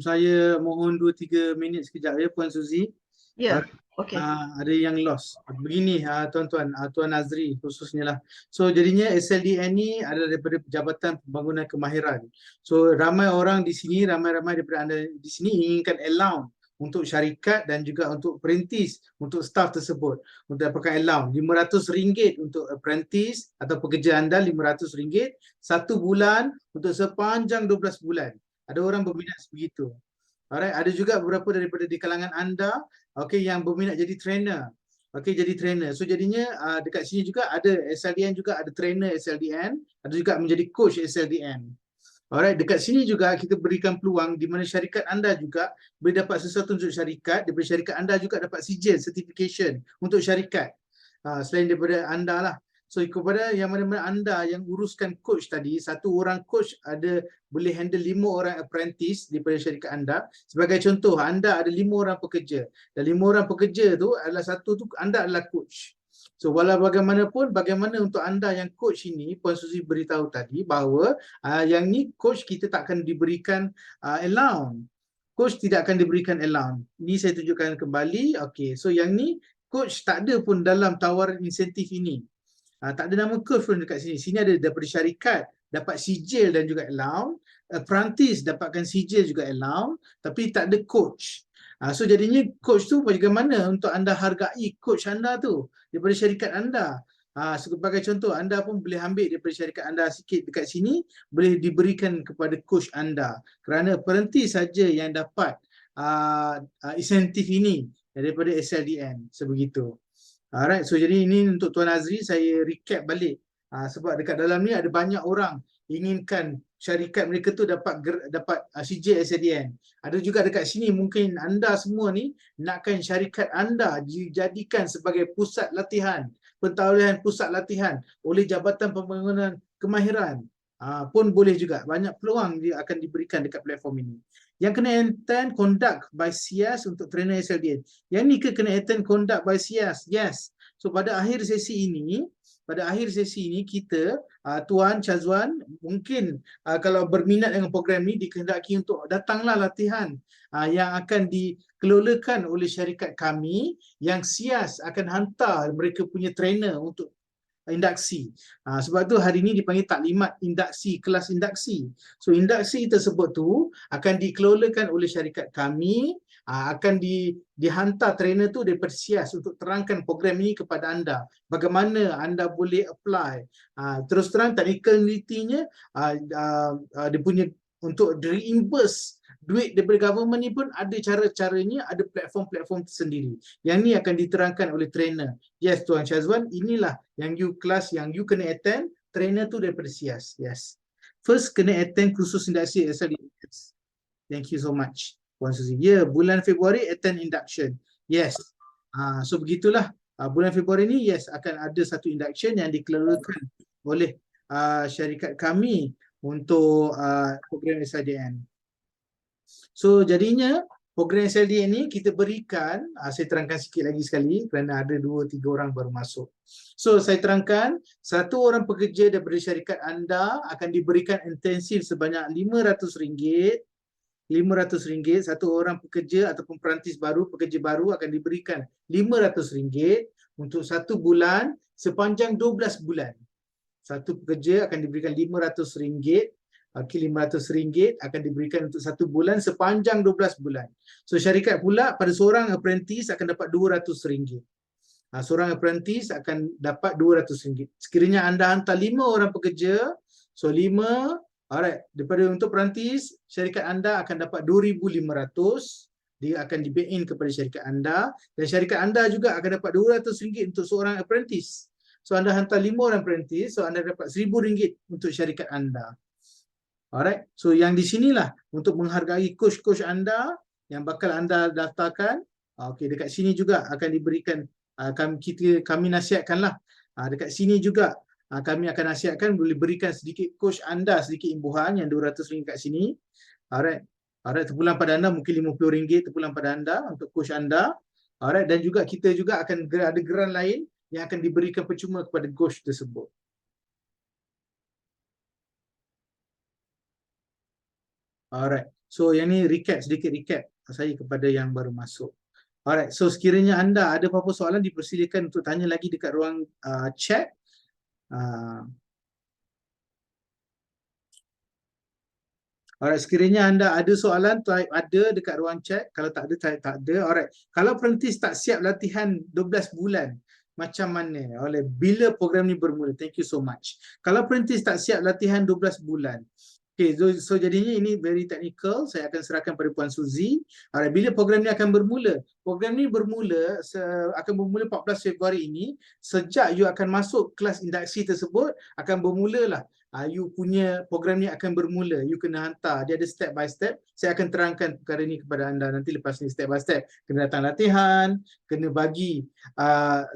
Saya mohon 2-3 minit sekejap ya Puan Suzy. Ya, okey. Ada yang lost. Begini tuan-tuan, Tuan Azri khususnya lah. So jadinya SLDN ni adalah daripada Jabatan Pembangunan Kemahiran. So ramai orang di sini, ramai-ramai daripada anda di sini inginkan allowance untuk syarikat dan juga untuk perintis, untuk staf tersebut, untuk dapatkan allowance RM500 untuk apprentice atau pekerja anda, RM500 1 bulan untuk sepanjang 12 bulan. Ada orang berminat begitu. Alright, ada juga beberapa daripada di kalangan anda yang berminat jadi trainer. Jadi trainer. So jadinya dekat sini juga ada SLDN, juga ada trainer SLDN, ada juga menjadi coach SLDN. Alright, dekat sini juga kita berikan peluang di mana syarikat anda juga boleh dapat sesuatu untuk syarikat, daripada syarikat anda juga dapat sijil, certification untuk syarikat. Selain daripada anda lah. So kepada yang mana-mana anda yang uruskan coach tadi, 1 orang coach boleh handle 5 orang apprentice daripada syarikat anda. Sebagai contoh, anda ada 5 orang pekerja. Dan 5 orang pekerja tu adalah anda adalah coach. So walau bagaimanapun, bagaimana untuk anda yang coach ini, Puan Suzy beritahu tadi bahawa yang ni coach kita tak akan diberikan allowance. Coach tidak akan diberikan allowance. Ini saya tunjukkan kembali. Okey, so yang ni coach tak ada pun dalam tawaran insentif ini. Tak ada nama coach pun dekat sini. Sini ada daripada syarikat, dapat sijil dan juga allowance. Apprentice dapatkan sijil juga allowance, tapi tak ada coach. So jadinya coach tu bagaimana untuk anda hargai coach anda tu daripada syarikat anda. Sebagai contoh, anda pun boleh ambil daripada syarikat anda sikit dekat sini, boleh diberikan kepada coach anda. Kerana apprentice saja yang dapat insentif ini daripada SLDN. Sebegitu. Alright, so jadi ini untuk Tuan Azri, saya recap balik. Sebab dekat dalam ni ada banyak orang inginkan syarikat mereka tu dapat sijil SLDN. Ada juga dekat sini mungkin anda semua ni nakkan syarikat anda dijadikan sebagai pusat latihan, pentauliahan pusat latihan oleh Jabatan Pembangunan Kemahiran. Pun boleh juga. Banyak peluang dia akan diberikan dekat platform ini. Yang kena attend conduct by SIAS untuk trainer SLDN. Yang ni kena attend conduct by SIAS. Yes. So pada akhir sesi ini kita Tuan Syazwan mungkin kalau berminat dengan program ni dikehendaki untuk datanglah latihan yang akan dikelolakan oleh syarikat kami, yang SIAS akan hantar mereka punya trainer untuk induksi. Sebab tu hari ini dipanggil taklimat induksi, kelas induksi. So induksi tersebut tu akan dikelolakan oleh syarikat kami, akan dihantar trainer tu daripada SIAS untuk terangkan program ini kepada anda. Bagaimana anda boleh apply. Terus terang technicality-nya dia punya untuk reimburse duit daripada government ni pun ada cara-caranya, ada platform-platform tersendiri. Yang ni akan diterangkan oleh trainer. Yes Tuan Syazwan, inilah yang kelas yang you kena attend, trainer tu daripada SIAS. Yes. First kena attend kursus induksi SLDN. Thank you so much Puan Suzy. Ya, bulan Februari attend induction. Yes. So begitulah. Bulan Februari ni yes akan ada satu induction yang dikelolakan oleh syarikat kami untuk program SLDN. So jadinya program SLD ini kita berikan, saya terangkan sikit lagi sekali kerana ada 2-3 orang baru masuk. So saya terangkan, satu orang pekerja daripada syarikat anda akan diberikan intensif sebanyak RM500. RM500, satu orang pekerja ataupun perantis baru, pekerja baru akan diberikan RM500 untuk 1 bulan sepanjang 12 bulan. Satu pekerja akan diberikan RM500. Okey, RM500 akan diberikan untuk 1 bulan sepanjang 12 bulan. So syarikat pula pada seorang apprentice akan dapat RM200. Seorang apprentice akan dapat RM200. Sekiranya anda hantar 5 orang pekerja, so 5, alright, daripada untuk perantis, syarikat anda akan dapat RM2,500. Dia akan di-back-in kepada syarikat anda, dan syarikat anda juga akan dapat RM200 untuk seorang apprentice. So anda hantar 5 orang apprentice, so anda dapat RM1,000 untuk syarikat anda. Alright, so yang di sinilah untuk menghargai coach-coach anda yang bakal anda daftarkan. Okey, dekat sini juga akan diberikan, kami nasihatkanlah. Dekat sini juga kami akan nasihatkan boleh berikan sedikit coach anda sedikit imbuhan yang RM200 kat sini. Alright, terpulang pada anda mungkin RM50 terpulang pada anda untuk coach anda. Alright, dan juga kita juga akan ada geran lain yang akan diberikan percuma kepada coach tersebut. Alright, so yang ni sedikit recap saya kepada yang baru masuk. Alright, so sekiranya anda ada apa-apa soalan dipersilakan untuk tanya lagi dekat ruang chat. Alright, sekiranya anda ada soalan, type ada dekat ruang chat. Kalau tak ada, type tak ada. Alright, kalau apprentice tak siap latihan 12 bulan, macam mana? Bila program ni bermula? Thank you so much. Kalau apprentice tak siap latihan 12 bulan, okay, so jadinya ini very technical. Saya akan serahkan pada Puan Suzy. Alright, bila program ni akan bermula? Program ni akan bermula 14 Februari ini. Sejak you akan masuk kelas induksi tersebut, akan bermulalah. You punya program ni akan bermula. You kena hantar. Dia ada step by step. Saya akan terangkan perkara ni kepada anda nanti lepas ni step by step. Kena datang latihan, kena bagi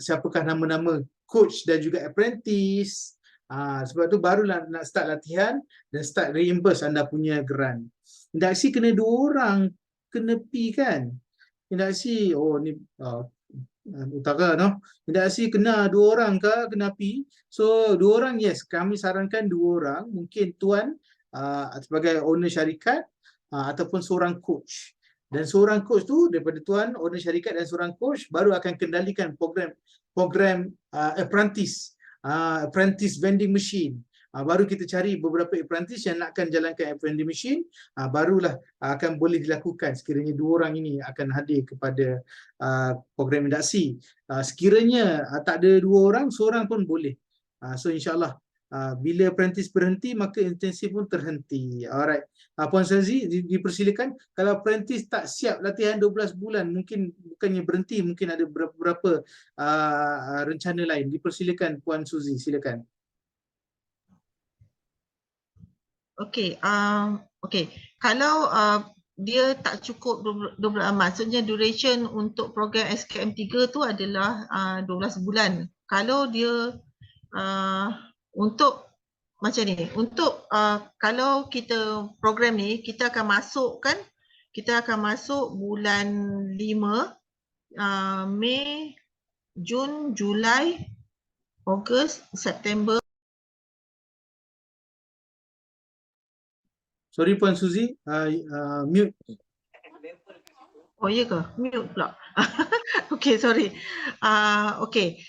siapakah nama-nama coach dan juga apprentice. Sebab tu barulah nak start latihan dan start reimburse anda punya geran. Induksi kena 2 orang kena pi kan. Induksi ni utara no. Induksi kena 2 orang ke kena pi. So 2 orang, yes, kami sarankan 2 orang. Mungkin tuan sebagai owner syarikat ataupun seorang coach. Dan seorang coach tu daripada tuan owner syarikat dan seorang coach baru akan kendalikan program apprentice vending machine. Baru kita cari beberapa apprentice yang nakkan jalankan vending machine, barulah akan boleh dilakukan sekiranya 2 orang ini akan hadir kepada program induksi. Sekiranya tak ada 2 orang, seorang pun boleh. So insyaAllah bila apprentice berhenti maka intensif pun terhenti. Alright, Puan Suzy dipersilakan. Kalau apprentice tak siap latihan 12 bulan, mungkin bukannya berhenti, mungkin ada beberapa rencana lain. Dipersilakan Puan Suzy, silakan. Okey, kalau dia tak cukup 12, maksudnya duration untuk program SKM 3 tu adalah 12 bulan. Kalau dia untuk macam ni, untuk kalau kita program ni kita akan masuk bulan 5, Mei, Jun, Julai, Ogos, September. Sorry Puan Suzy, mute. Oh ya ke? Mute pula. Okay, sorry. Okay.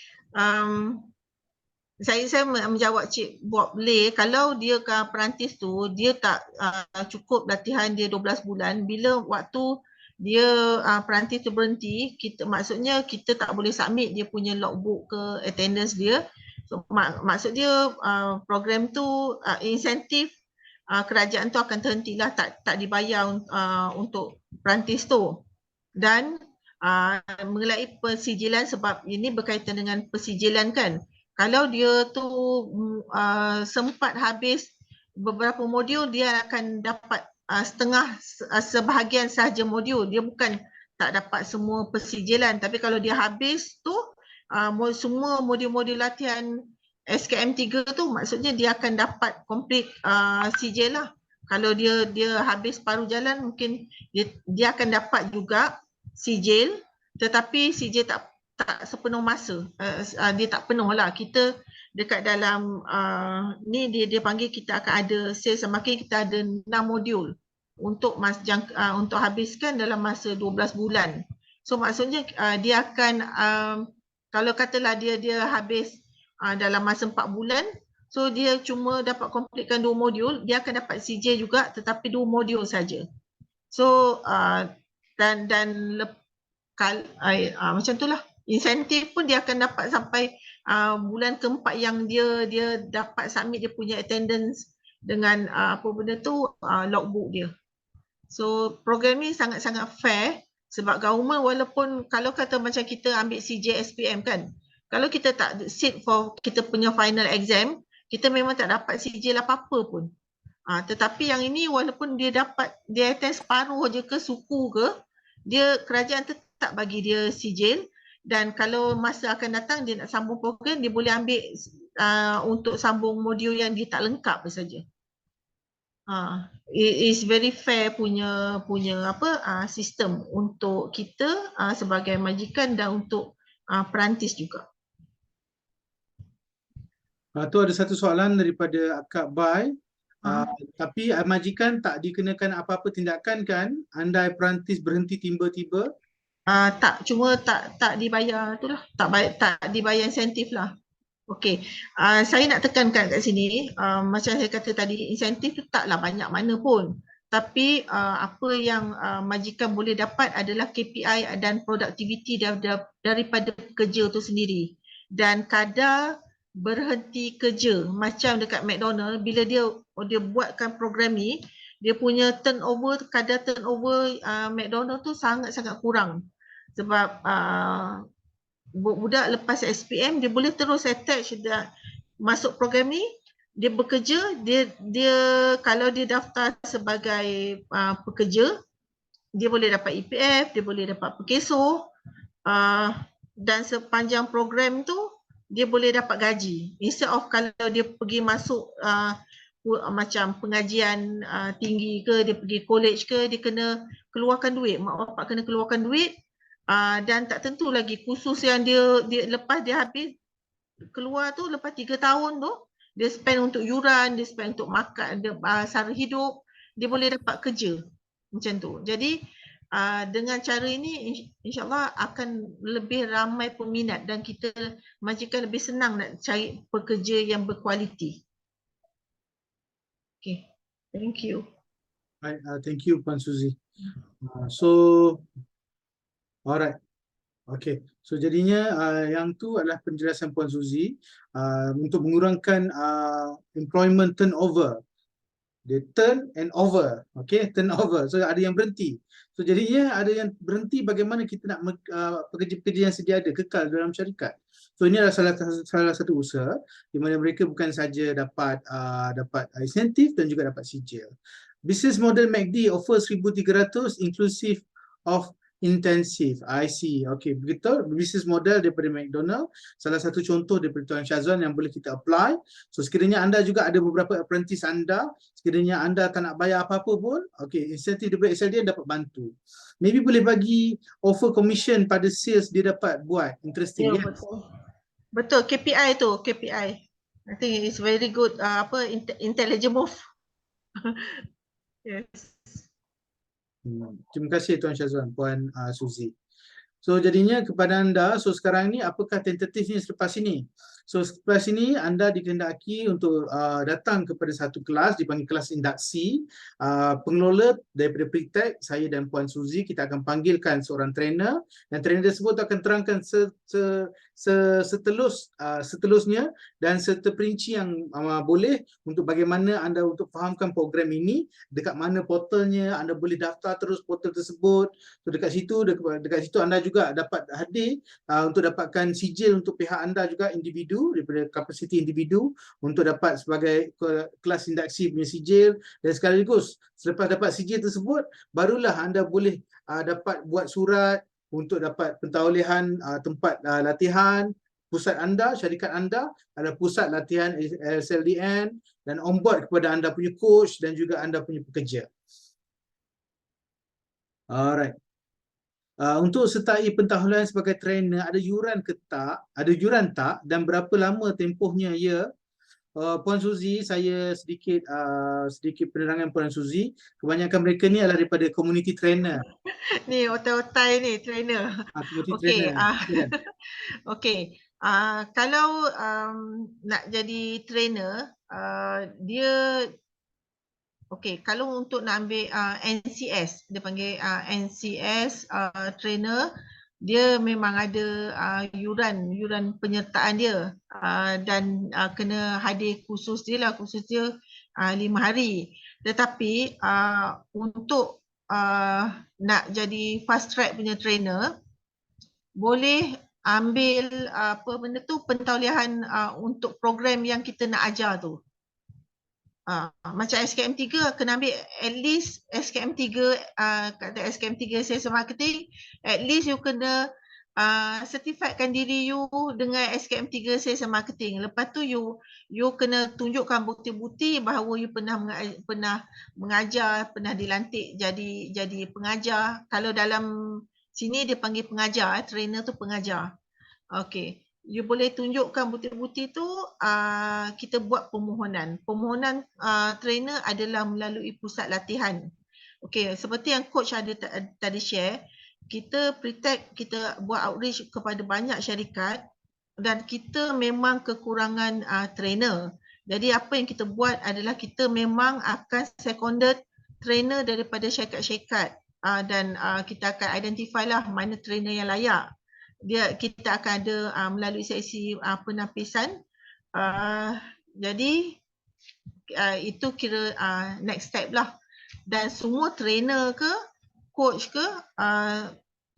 Saya menjawab Cik Bob Lay, kalau dia perantis tu, dia tak cukup latihan dia 12 bulan, bila waktu dia perantis tu berhenti, maksudnya kita tak boleh submit dia punya logbook ke attendance dia. So, maksud dia program tu insentif kerajaan tu akan terhentilah, tak dibayar untuk perantis tu. Dan mengenai persijilan, sebab ini berkaitan dengan persijilan kan. Kalau dia tu sempat habis beberapa modul, dia akan dapat sebahagian sahaja modul. Dia bukan tak dapat semua persijilan. Tapi kalau dia habis tu semua modul-modul latihan SKM 3 tu, maksudnya dia akan dapat complete sijil lah. Kalau dia habis paruh jalan, mungkin dia akan dapat juga sijil, tetapi sijil tak sepenuh masa. Dia tak penuh lah. Kita dekat dalam ni dia panggil kita akan ada sales and marketing, kita ada 6 modul untuk untuk habiskan dalam masa 12 bulan. So maksudnya dia akan kalau katalah dia habis dalam masa 4 bulan, so dia cuma dapat completekan 2 modul, dia akan dapat CJ juga tetapi 2 modul saja. So macam itulah, insentif pun dia akan dapat sampai bulan keempat yang dia dapat submit dia punya attendance dengan apa benda tu, logbook dia. So program ni sangat-sangat fair sebab government, walaupun kalau kata macam kita ambil CJ SPM kan, kalau kita tak sit for kita punya final exam, kita memang tak dapat sijil apa-apa pun. Tetapi yang ini walaupun dia attend separuh je ke suku ke, kerajaan tetap bagi dia sijil, dan kalau masa akan datang dia nak sambung program, dia boleh ambil untuk sambung modul yang dia tak lengkap saja. It is very fair punya sistem untuk kita sebagai majikan dan untuk perantis juga. Tu ada satu soalan daripada Akak Bai. Tapi majikan tak dikenakan apa-apa tindakan kan? Andai perantis berhenti tiba-tiba? Tak, cuma tak dibayar itulah, tak dibayar insentif lah. Okey, saya nak tekankan kat sini, macam saya kata tadi, insentif tu taklah banyak mana pun. Tapi apa yang majikan boleh dapat adalah KPI dan produktiviti daripada pekerja tu sendiri. Dan kadar berhenti kerja, macam dekat McDonald, bila dia buatkan program ni, dia punya kadar turnover McDonald tu sangat-sangat kurang. Sebab budak lepas SPM dia boleh terus attach masuk program ni, dia bekerja, dia kalau dia daftar sebagai pekerja, dia boleh dapat EPF, dia boleh dapat perkeso, dan sepanjang program tu dia boleh dapat gaji. Instead of kalau dia pergi masuk macam pengajian tinggi ke, dia pergi college ke, dia kena keluarkan duit, mak bapak kena keluarkan duit. Dan tak tentu lagi khusus yang dia lepas dia habis keluar tu, lepas 3 tahun tu dia spend untuk yuran, dia spend untuk makan, sara hidup, dia boleh dapat kerja macam tu. Jadi dengan cara ini insyaAllah akan lebih ramai peminat dan kita majikan lebih senang nak cari pekerja yang berkualiti. Okay, thank you. Thank you Puan Suzy. So alright. Okay. So jadinya yang tu adalah penjelasan Puan Suzy untuk mengurangkan employment turnover. Dia turn and over. Okay, turnover. So ada yang berhenti. So jadinya ada yang berhenti, bagaimana kita nak pekerja-pekerja yang sedia ada kekal dalam syarikat. So ini adalah salah satu usaha di mana mereka bukan saja dapat insentif dan juga dapat sijil. Business model MACD offers 1,300 inclusive of intensif. I see. Okay, betul. Business model daripada McDonald, salah satu contoh daripada Tuan Syazwan yang boleh kita apply. So sekiranya anda juga ada beberapa apprentice anda, sekiranya anda tak nak bayar apa-apa pun, okay, insentif daripada SLDN dapat bantu. Maybe boleh bagi offer commission pada sales dia dapat buat. Interesting. Ya, betul. KPI tu, KPI. I think it's very good intelligent move. Yes. Terima kasih Tuan Syazwan, Puan Suzy. So jadinya kepada anda, so sekarang ni apakah tentatifnya selepas ini? So selepas ini anda dikehendaki untuk datang kepada satu kelas, dipanggil kelas induksi. Pengelola daripada Pretech, saya dan Puan Suzy, kita akan panggilkan seorang trainer, dan trainer tersebut akan terangkan seterusnya dan seterinci yang boleh untuk bagaimana anda untuk fahamkan program ini, dekat mana portalnya, anda boleh daftar terus portal tersebut. So dekat situ anda juga dapat hadir untuk dapatkan sijil untuk pihak anda juga, individu daripada kapasiti individu, untuk dapat sebagai kelas induksi punya sijil, dan sekaligus selepas dapat sijil tersebut barulah anda boleh dapat buat surat untuk dapat pentaulihan tempat latihan pusat anda, syarikat anda adalah pusat latihan SLDN dan onboard kepada anda punya coach dan juga anda punya pekerja. Alright. Untuk sertai pentahbilan sebagai trainer, ada yuran ke tak? Ada yuran tak? Dan berapa lama tempohnya? Ya, Puan Suzy, saya sedikit penerangan Puan Suzy. Kebanyakan mereka ni adalah daripada community trainer. Ni otai-otai ni trainer. Community Okey, trainer. okey. Kalau nak jadi trainer, dia okey, kalau untuk nak ambil NCS, dia panggil NCS trainer, dia memang ada yuran penyertaan dia dan kena hadir kursus dia 5 hari. Tetapi untuk nak jadi fast track punya trainer, boleh ambil pentauliahan untuk program yang kita nak ajar tu. Macam SKM 3 kena ambil at least SKM 3, kata SKM 3 sales marketing, at least you kena certifiedkan diri you dengan SKM 3 sales marketing. Lepas tu you kena tunjukkan bukti-bukti bahawa you pernah mengajar, pernah dilantik jadi pengajar. Kalau dalam sini dia panggil pengajar, trainer tu pengajar. Okey. You boleh tunjukkan bukti-bukti tu, kita buat permohonan. Permohonan trainer adalah melalui pusat latihan. Okey, seperti yang coach ada tadi share, kita pre-tech, kita buat outreach kepada banyak syarikat dan kita memang kekurangan trainer. Jadi apa yang kita buat adalah kita memang akan seconded trainer daripada syarikat-syarikat dan kita akan identify lah mana trainer yang layak. Kita akan ada melalui sesi penapisan. Jadi itu kira next step lah. Dan semua trainer ke, coach ke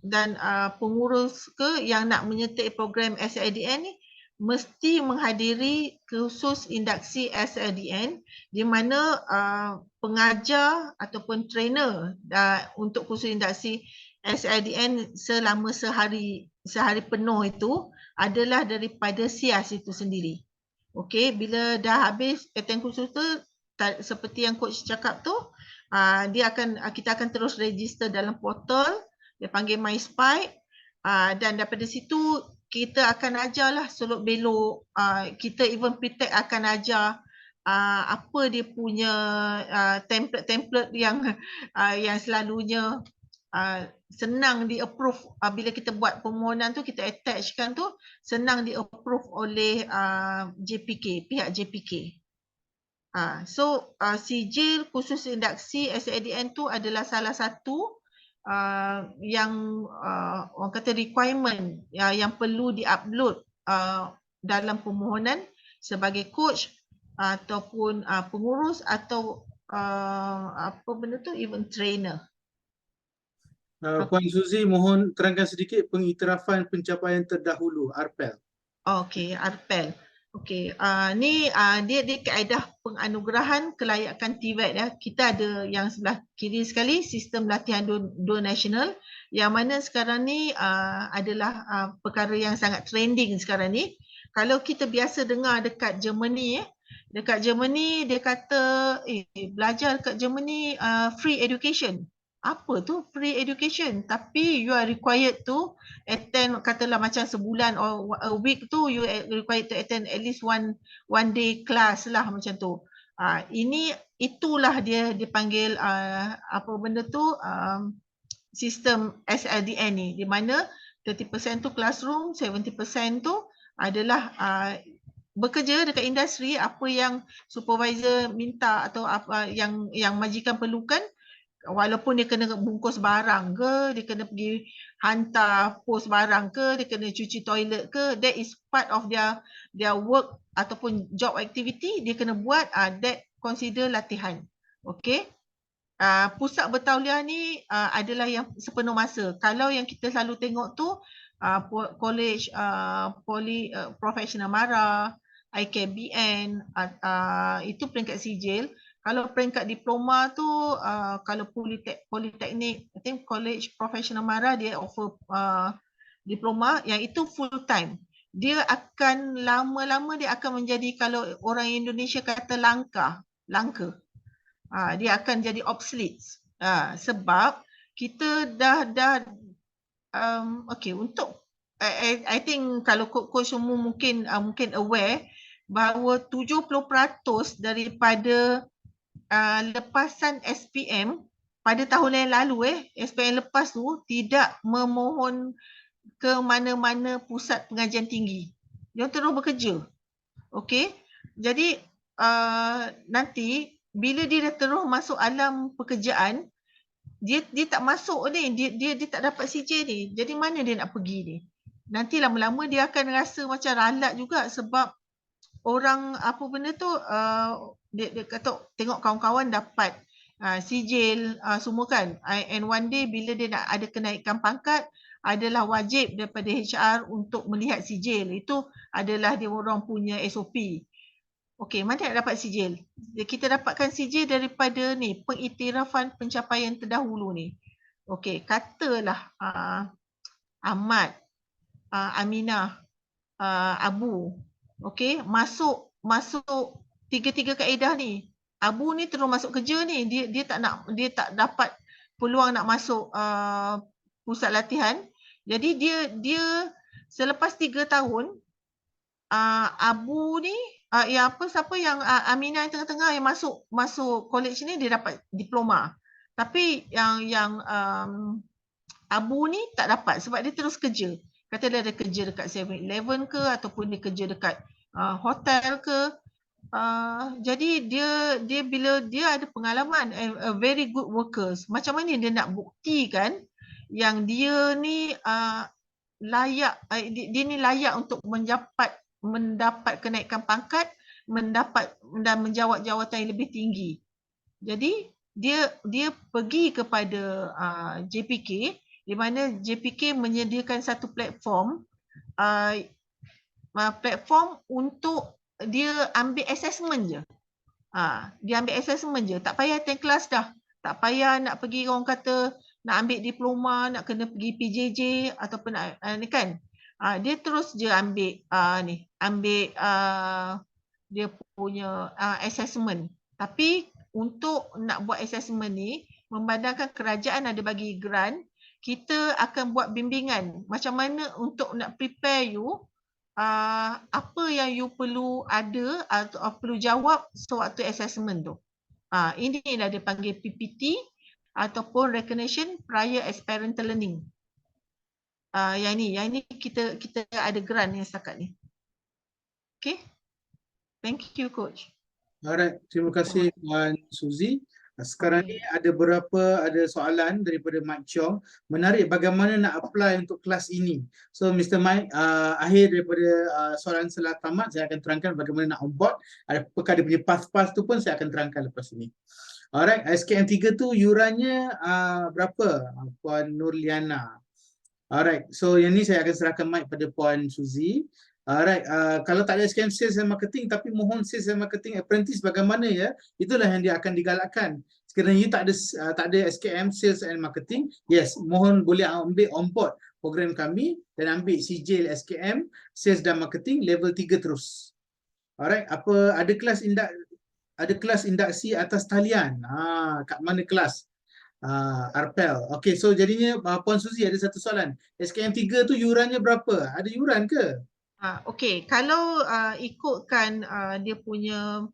dan pengurus ke yang nak menyertai program SLDN ni mesti menghadiri kursus induksi SLDN di mana pengajar ataupun trainer untuk kursus induksi SLDN selama sehari penuh itu adalah daripada SIAS itu sendiri. Okey, bila dah habis attend kursus tu, seperti yang coach cakap tu, kita akan terus register dalam portal, dia panggil MySpike, dan daripada situ kita akan ajarlah selok belok, kita even pre-tech akan ajar apa dia punya template-template yang selalunya senang di-approve bila kita buat permohonan tu, kita attachkan tu, senang di-approve oleh pihak JPK. So sijil khusus induksi SLDN tu adalah salah satu yang orang kata requirement yang perlu di-upload dalam permohonan sebagai coach ataupun pengurus atau apa benda tu, even trainer. Puan Suzy, mohon terangkan sedikit pengiktirafan pencapaian terdahulu, ARPEL. Okey, ARPEL. Okey, ni dia kaedah penganugerahan kelayakan TVET ya. Kita ada yang sebelah kiri sekali, sistem latihan dua nasional, yang mana sekarang ni adalah perkara yang sangat trending sekarang ni. Kalau kita biasa dengar dekat Germany dekat Germany dia kata belajar dekat Germany free education. Apa tu free education? Tapi you are required to attend, katalah macam sebulan or a week tu you required to attend at least one day class lah macam tu. Itulah dia dipanggil apa benda tu, sistem SLDN ni, di mana 30% tu classroom, 70% tu adalah bekerja dekat industri. Apa yang supervisor minta atau apa yang majikan perlukan, walaupun dia kena bungkus barang ke, dia kena pergi hantar pos barang ke, dia kena cuci toilet ke, that is part of their work ataupun job activity, dia kena buat, that consider latihan. Okey. Pusat bertauliah ni adalah yang sepenuh masa. Kalau yang kita selalu tengok tu college professional MARA, IKBN, itu peringkat sijil. Kalau peringkat diploma tu, kalau politeknik, I think college professional MARA dia offer diploma yang itu full time. dia akan lama-lama dia akan menjadi, kalau orang Indonesia kata langka. Dia akan jadi obsolete. Sebab kita dah okay, untuk I think kalau coach semua mungkin aware bahawa 70% daripada lepasan SPM pada tahun yang lalu SPM lepas tu tidak memohon ke mana-mana pusat pengajian tinggi. Dia terus bekerja. Okey. Jadi nanti bila dia dah terus masuk alam pekerjaan, dia tak masuk ni, dia tak dapat CJ ni. Jadi mana dia nak pergi ni? Nanti lama-lama dia akan rasa macam ralat juga sebab orang apa benda tu dia kata tengok kawan-kawan dapat sijil semua kan. And one day bila dia nak ada kenaikan pangkat, adalah wajib daripada HR untuk melihat sijil. Itu adalah dia orang punya SOP. Okey, mana nak dapat sijil? Kita dapatkan sijil daripada ni, pengiktirafan pencapaian terdahulu ni. Okey, katalah Ahmad, Aminah, Abu, okey, masuk tiga-tiga kaedah ni. Abu ni terus masuk kerja ni, dia tak dapat peluang nak masuk pusat latihan. Jadi dia selepas 3 tahun Abu ni siapa yang Aminah yang tengah-tengah yang masuk college ni dia dapat diploma. Tapi yang Abu ni tak dapat sebab dia terus kerja. Kata dia ada kerja dekat 7-Eleven ke ataupun dia kerja dekat hotel ke. Jadi dia bila dia ada pengalaman, a very good workers, macam mana dia nak buktikan yang dia ni layak, dia ni layak untuk mendapat kenaikan pangkat, dan menjawat jawatan yang lebih tinggi. Jadi dia pergi kepada JPK, di mana JPK menyediakan satu platform untuk dia ambil assessment je. Dia ambil assessment je, tak payah attend kelas dah. Tak payah nak pergi, orang kata nak ambil diploma, nak kena pergi PJJ ataupun ni kan. Dia terus je ambil dia punya assessment. Tapi untuk nak buat assessment ni, memandangkan kerajaan ada bagi grant, kita akan buat bimbingan macam mana untuk nak prepare you, apa yang you perlu ada atau perlu jawab sewaktu assessment tu. Inilah dia panggil PPT ataupun recognition prior experiential learning. Yang ni kita ada grant yang setakat ni. Okay. Thank you, Coach. Alright, terima kasih Puan Suzy. Sekarang ni ada soalan daripada Mike Chong. Menarik bagaimana nak apply untuk kelas ini. So Mr. Mike, akhir daripada soalan setelah tamat, saya akan terangkan bagaimana nak on board. Apakah dia punya path tu pun saya akan terangkan lepas ini. Alright, SKM 3 tu yurannya berapa? Puan Nurliana. Alright, so yang ni saya akan serahkan mic pada Puan Suzy. Alright, kalau tak ada SKM Sales and Marketing tapi mohon Sales and Marketing Apprentice bagaimana ya? Itulah yang dia akan digalakkan. Sekiranya you tak ada SKM Sales and Marketing, yes, mohon boleh ambil on board program kami dan ambil sijil SKM Sales dan Marketing level 3 terus. Alright, ada kelas induksi atas talian. Kat mana kelas? Arpel. Okay, so jadinya Puan Suzy ada satu soalan. SKM 3 tu yurannya berapa? Ada yuran ke? Okay, kalau ikutkan dia punya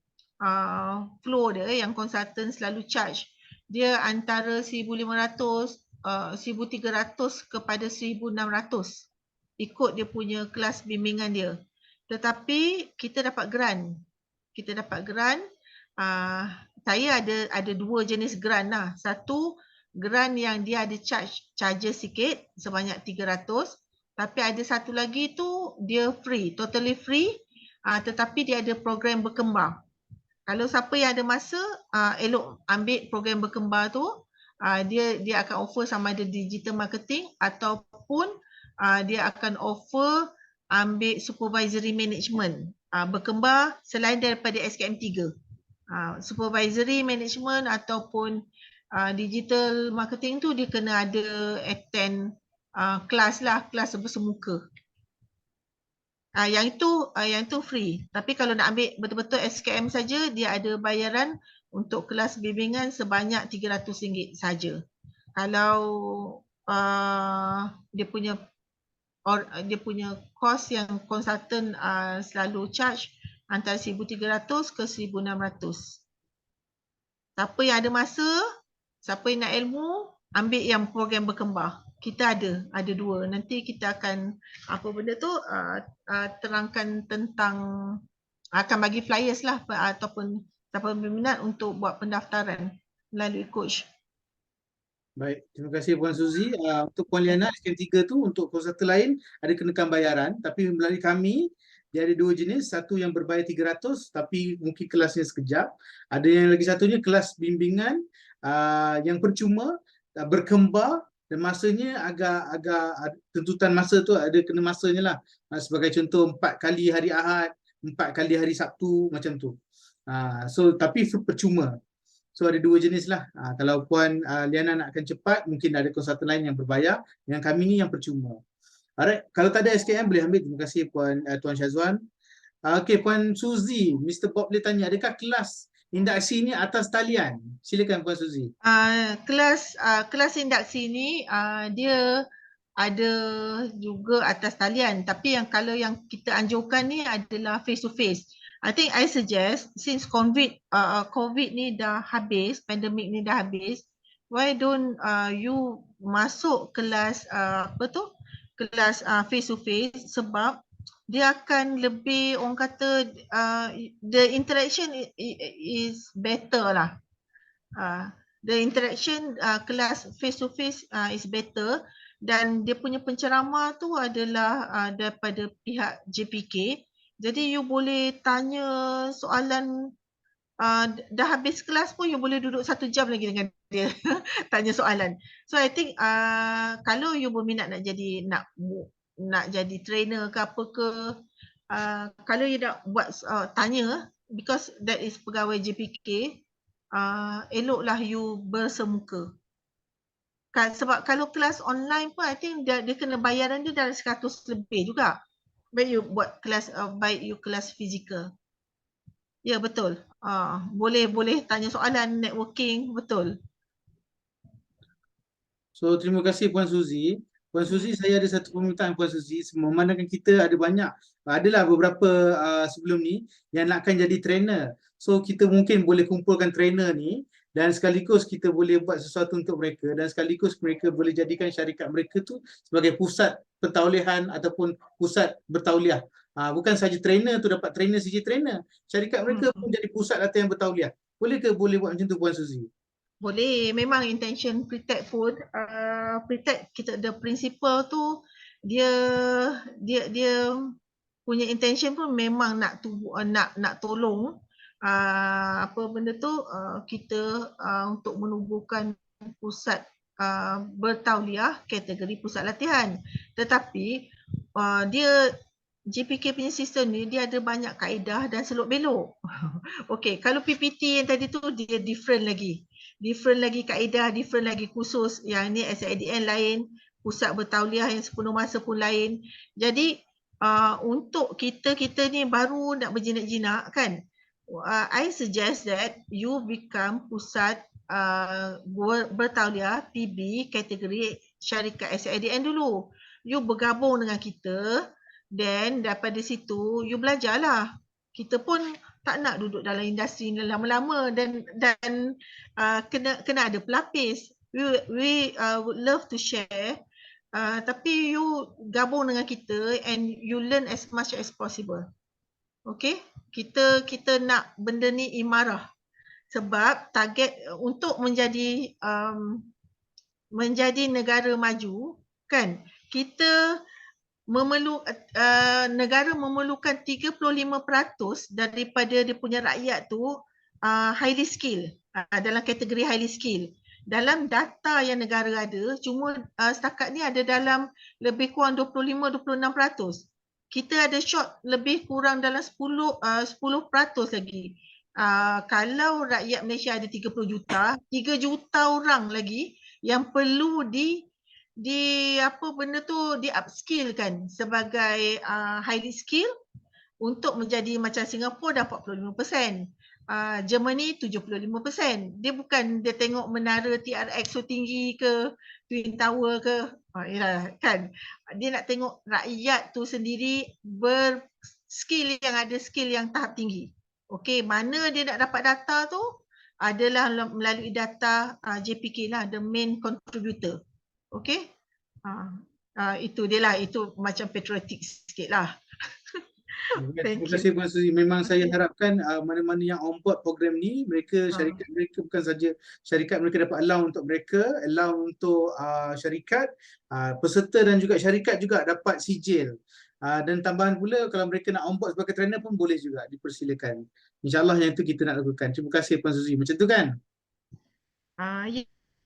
flow dia yang consultant selalu charge, dia antara 1,500, 1,300 kepada 1,600 ikut dia punya kelas bimbingan dia. Tetapi kita dapat grant. Saya ada dua jenis grant lah. Satu, grant yang dia ada charges sikit sebanyak 300. Tapi ada satu lagi tu dia free, totally free, tetapi dia ada program berkembar. Kalau siapa yang ada masa, elok ambil program berkembar tu, dia akan offer sama ada digital marketing ataupun dia akan offer ambil supervisory management. Berkembar selain daripada SKM 3. Supervisory management ataupun digital marketing tu dia kena ada attend kelas bersemuka. Yang itu free. Tapi kalau nak ambil betul-betul SKM saja, dia ada bayaran untuk kelas bimbingan sebanyak RM300 saja. Kalau dia punya kos yang konsultan selalu charge antara RM1,300 ke RM1,600. Siapa yang ada masa, siapa yang nak ilmu, ambil yang program berkembar. Kita ada dua. Nanti kita akan terangkan tentang, akan bagi flyers lah ataupun siapa berminat untuk buat pendaftaran melalui coach. Baik, terima kasih Puan Suzy. Untuk Puan Liana, SKM 3 tu untuk konsultan lain ada kenakan bayaran, tapi melalui kami dia ada dua jenis, satu yang berbayar 300 tapi mungkin kelasnya sekejap. Ada yang lagi satunya kelas bimbingan yang percuma, berkembar, dan masanya agak tuntutan masa tu ada kena masanya lah. Sebagai contoh 4 kali hari Ahad, 4 kali hari Sabtu, macam tu. So tapi percuma. So ada dua jenis lah. Kalau Puan Liana nakkan cepat, mungkin ada konsultan lain yang berbayar. Yang kami ni yang percuma. Alright, kalau tak ada SKM boleh ambil. Terima kasih Tuan Syazwan. Okey, Puan Suzy, Mr. Bob boleh tanya, adakah kelas induksi ni atas talian? Silakan Puan Suzy. Kelas induksi ni dia ada juga atas talian, tapi kalau yang kita anjurkan ni adalah face to face. I think I suggest, since COVID ni dah habis, pandemik ni dah habis, why don't you masuk kelas kelas face to face, sebab dia akan lebih, orang kata the interaction is better lah. The interaction kelas face to face is better, dan dia punya penceramah tu adalah daripada pihak JPK. Jadi you boleh tanya soalan, dah habis kelas pun you boleh duduk 1 jam lagi dengan dia tanya soalan. So I think kalau you berminat nak jadi trainer ke apa ke, kalau you nak buat tanya, because that is pegawai JPK, eloklah you bersemuka. Sebab kalau kelas online pun I think dia kena bayaran dia dah 100 lebih juga. Baik you buat kelas, baik you kelas fizikal. Ya, betul. Boleh tanya soalan, networking, betul. So terima kasih Puan Suzy. Puan Suzy, saya ada satu permintaan Puan Suzy. Memandangkan kita ada banyak, adalah beberapa sebelum ni yang nakkan jadi trainer. So kita mungkin boleh kumpulkan trainer ni dan sekaligus kita boleh buat sesuatu untuk mereka, dan sekaligus mereka boleh jadikan syarikat mereka tu sebagai pusat pentaulihan ataupun pusat bertauliah. Bukan saja trainer tu dapat trainer siji trainer, syarikat mereka pun jadi pusat latihan bertauliah. Boleh buat macam tu Puan Suzy? Boleh, memang intention Pretech pun, Pretech kita the principal tu dia punya intention pun memang nak tolong kita untuk menubuhkan pusat bertauliah kategori pusat latihan. Tetapi dia JPK punya sistem ni dia ada banyak kaedah dan selok belok. Okey, kalau PPT yang tadi tu dia different lagi kaedah, different lagi khusus. Yang ni SIDN lain, pusat bertauliah yang sepenuh masa pun lain. Jadi untuk kita ni baru nak berjinak-jinak kan, I suggest that you become pusat bertauliah PB kategori syarikat SIDN dulu. You bergabung dengan kita, then daripada situ you belajarlah. Kita pun tak nak duduk dalam industri ni lama-lama, dan kena ada pelapis. We would love to share, tapi you gabung dengan kita and you learn as much as possible. Okay, kita nak benda ni imarah, sebab target untuk menjadi negara maju kan, kita negara memerlukan 35% daripada dia punya rakyat tu highly skill, dalam kategori highly skill. Dalam data yang negara ada, cuma setakat ni ada dalam lebih kurang 25-26%. Kita ada short lebih kurang dalam 10% lagi. Kalau rakyat Malaysia ada 30 juta, 3 juta orang lagi yang perlu apa benda tu di upskill kan sebagai highly skill untuk menjadi macam Singapura dah 45%. Germany 75%. Dia bukan dia tengok menara TRX tu tinggi ke, Twin Tower ke. Yalah kan. Dia nak tengok rakyat tu sendiri berskill yang ada skill yang tahap tinggi. Okey, mana dia nak dapat data tu? Adalah melalui data JPK lah, the main contributor. Okey. Itu dia lah, itu macam patriotic sikit lah. Terima kasih Puan Suzy. Memang saya harapkan mana-mana yang on board program ni, mereka syarikat mereka bukan saja syarikat mereka dapat allow untuk mereka, allow untuk syarikat, peserta dan juga syarikat juga dapat sijil. Dan tambahan pula kalau mereka nak on board sebagai trainer pun boleh juga, dipersilakan. InsyaAllah yang itu kita nak lakukan. Terima kasih Puan Suzy. Macam tu kan?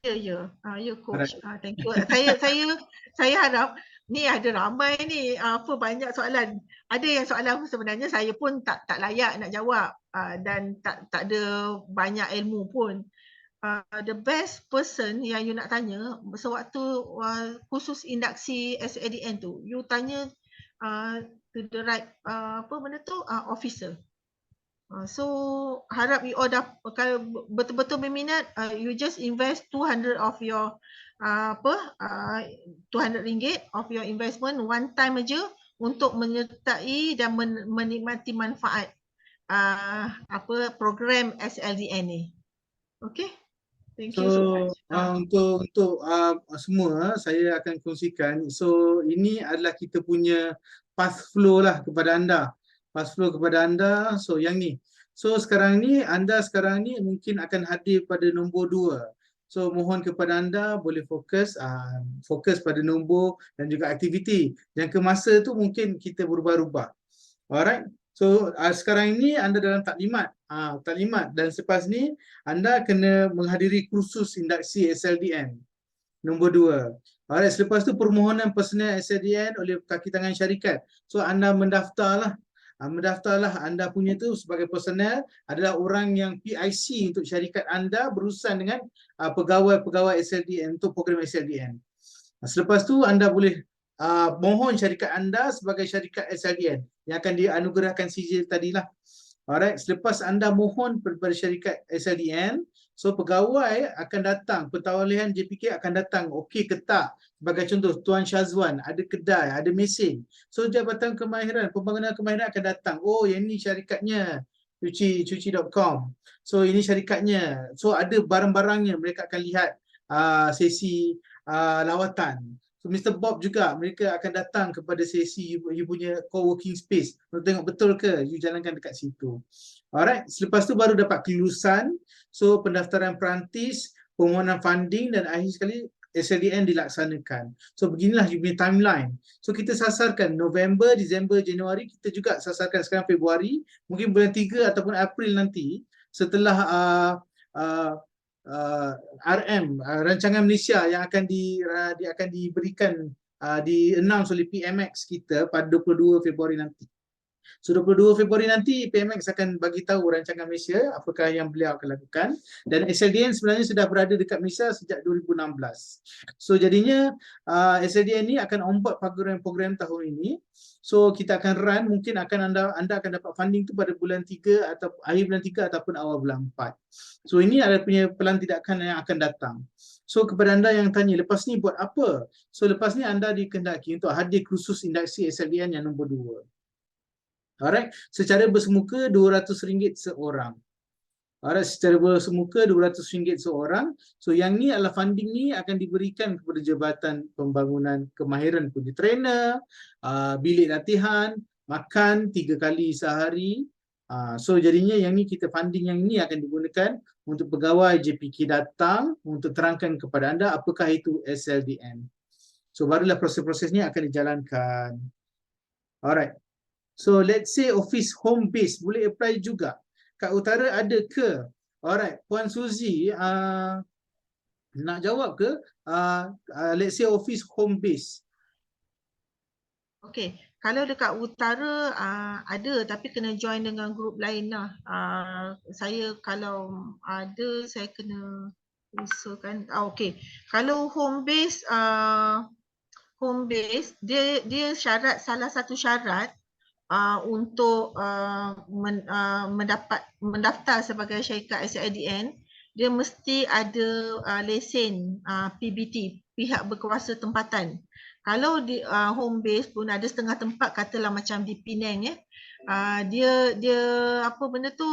Ya coach. Thank you. Saya harap ni ada ramai ni banyak soalan. Ada yang soalan sebenarnya saya pun tak layak nak jawab dan tak ada banyak ilmu pun. The best person yang you nak tanya sewaktu khusus induksi SADN tu, you tanya to the right officer. So harap you all kalau betul-betul berminat, you just invest 200 of your 200 ringgit of your investment one time aja untuk menyertai dan menikmati manfaat program SLDN ni. Okay? Thank you so much. Untuk semua saya akan kongsikan. So ini adalah kita punya path flow lah kepada anda. Path flow kepada anda. So yang ni. So sekarang ni anda sekarang ni mungkin akan hadir pada nombor 2. So mohon kepada anda boleh fokus pada nombor dan juga aktiviti. Yang ke masa tu mungkin kita berubah-ubah. Alright. So sekarang ini anda dalam taklimat. Taklimat dan selepas ni anda kena menghadiri kursus induksi SLDN nombor 2. Alright, selepas tu permohonan personal SLDN oleh kaki tangan syarikat. So anda mendaftarlah. Mendaftarlah anda punya tu sebagai personal adalah orang yang PIC untuk syarikat anda berurusan dengan pegawai-pegawai SLDN untuk program SLDN. Selepas tu anda boleh mohon syarikat anda sebagai syarikat SLDN yang akan dianugerahkan sijil tadilah. Alright, selepas anda mohon kepada syarikat SLDN, so pegawai akan datang, pentaulihan JPK akan datang, okey ke tak? Sebagai contoh, Tuan Syazwan, ada kedai, ada mesin. So Jabatan Kemahiran, Pembangunan Kemahiran akan datang. Oh, yang ni syarikatnya, cuci.com. So ini syarikatnya. So ada barang-barangnya, mereka akan lihat sesi lawatan. So Mr. Bob juga, mereka akan datang kepada sesi you punya co-working space untuk tengok betul ke you jalankan dekat situ. Alright, selepas tu baru dapat kelulusan. So pendaftaran perantis, permohonan funding dan akhir sekali SLDN dilaksanakan. So beginilah you punya timeline. So kita sasarkan November, Disember, Januari, kita juga sasarkan sekarang Februari, mungkin bulan 3 ataupun April nanti setelah RM rancangan Malaysia yang akan diberikan di-announce oleh PMX kita pada 22 Februari nanti. So 22 Februari nanti PMX akan bagi tahu rancangan Malaysia apakah yang beliau akan lakukan, dan SLDN sebenarnya sudah berada dekat Malaysia sejak 2016. So jadinya SLDN ni akan on board program tahun ini. So kita akan run, mungkin anda akan dapat funding tu pada bulan 3 atau akhir bulan 3 ataupun awal bulan 4. So ini adalah punya pelan tindakan yang akan datang. So kepada anda yang tanya lepas ni buat apa? So lepas ni anda dikehendaki untuk hadir kursus induksi SLDN yang nombor 2. Alright, secara bersemuka RM200 seorang. Alright, secara bersemuka RM200 seorang. So yang ni adalah funding ni akan diberikan kepada Jabatan Pembangunan Kemahiran punya trainer, bilik latihan, makan 3 kali sehari. So jadinya yang ni kita funding yang ni akan digunakan untuk pegawai JPK datang untuk terangkan kepada anda apakah itu SLDN. So barulah proses-proses ni akan dijalankan. Alright. So let's say office home base boleh apply juga. Kat utara ada ke? Alright, Puan Suzy nak jawab ke? Let's say office home base. Okay, kalau dekat utara ada tapi kena join dengan grup lain lah. Saya kalau ada saya kena usulkan. Okey. Kalau home base dia syarat, salah satu syarat untuk mendaftar sebagai syarikat SIDN, dia mesti ada lesen PBT, pihak berkuasa tempatan. Kalau di home base pun ada setengah tempat, katalah macam di Penang ya, dia apa benda tu,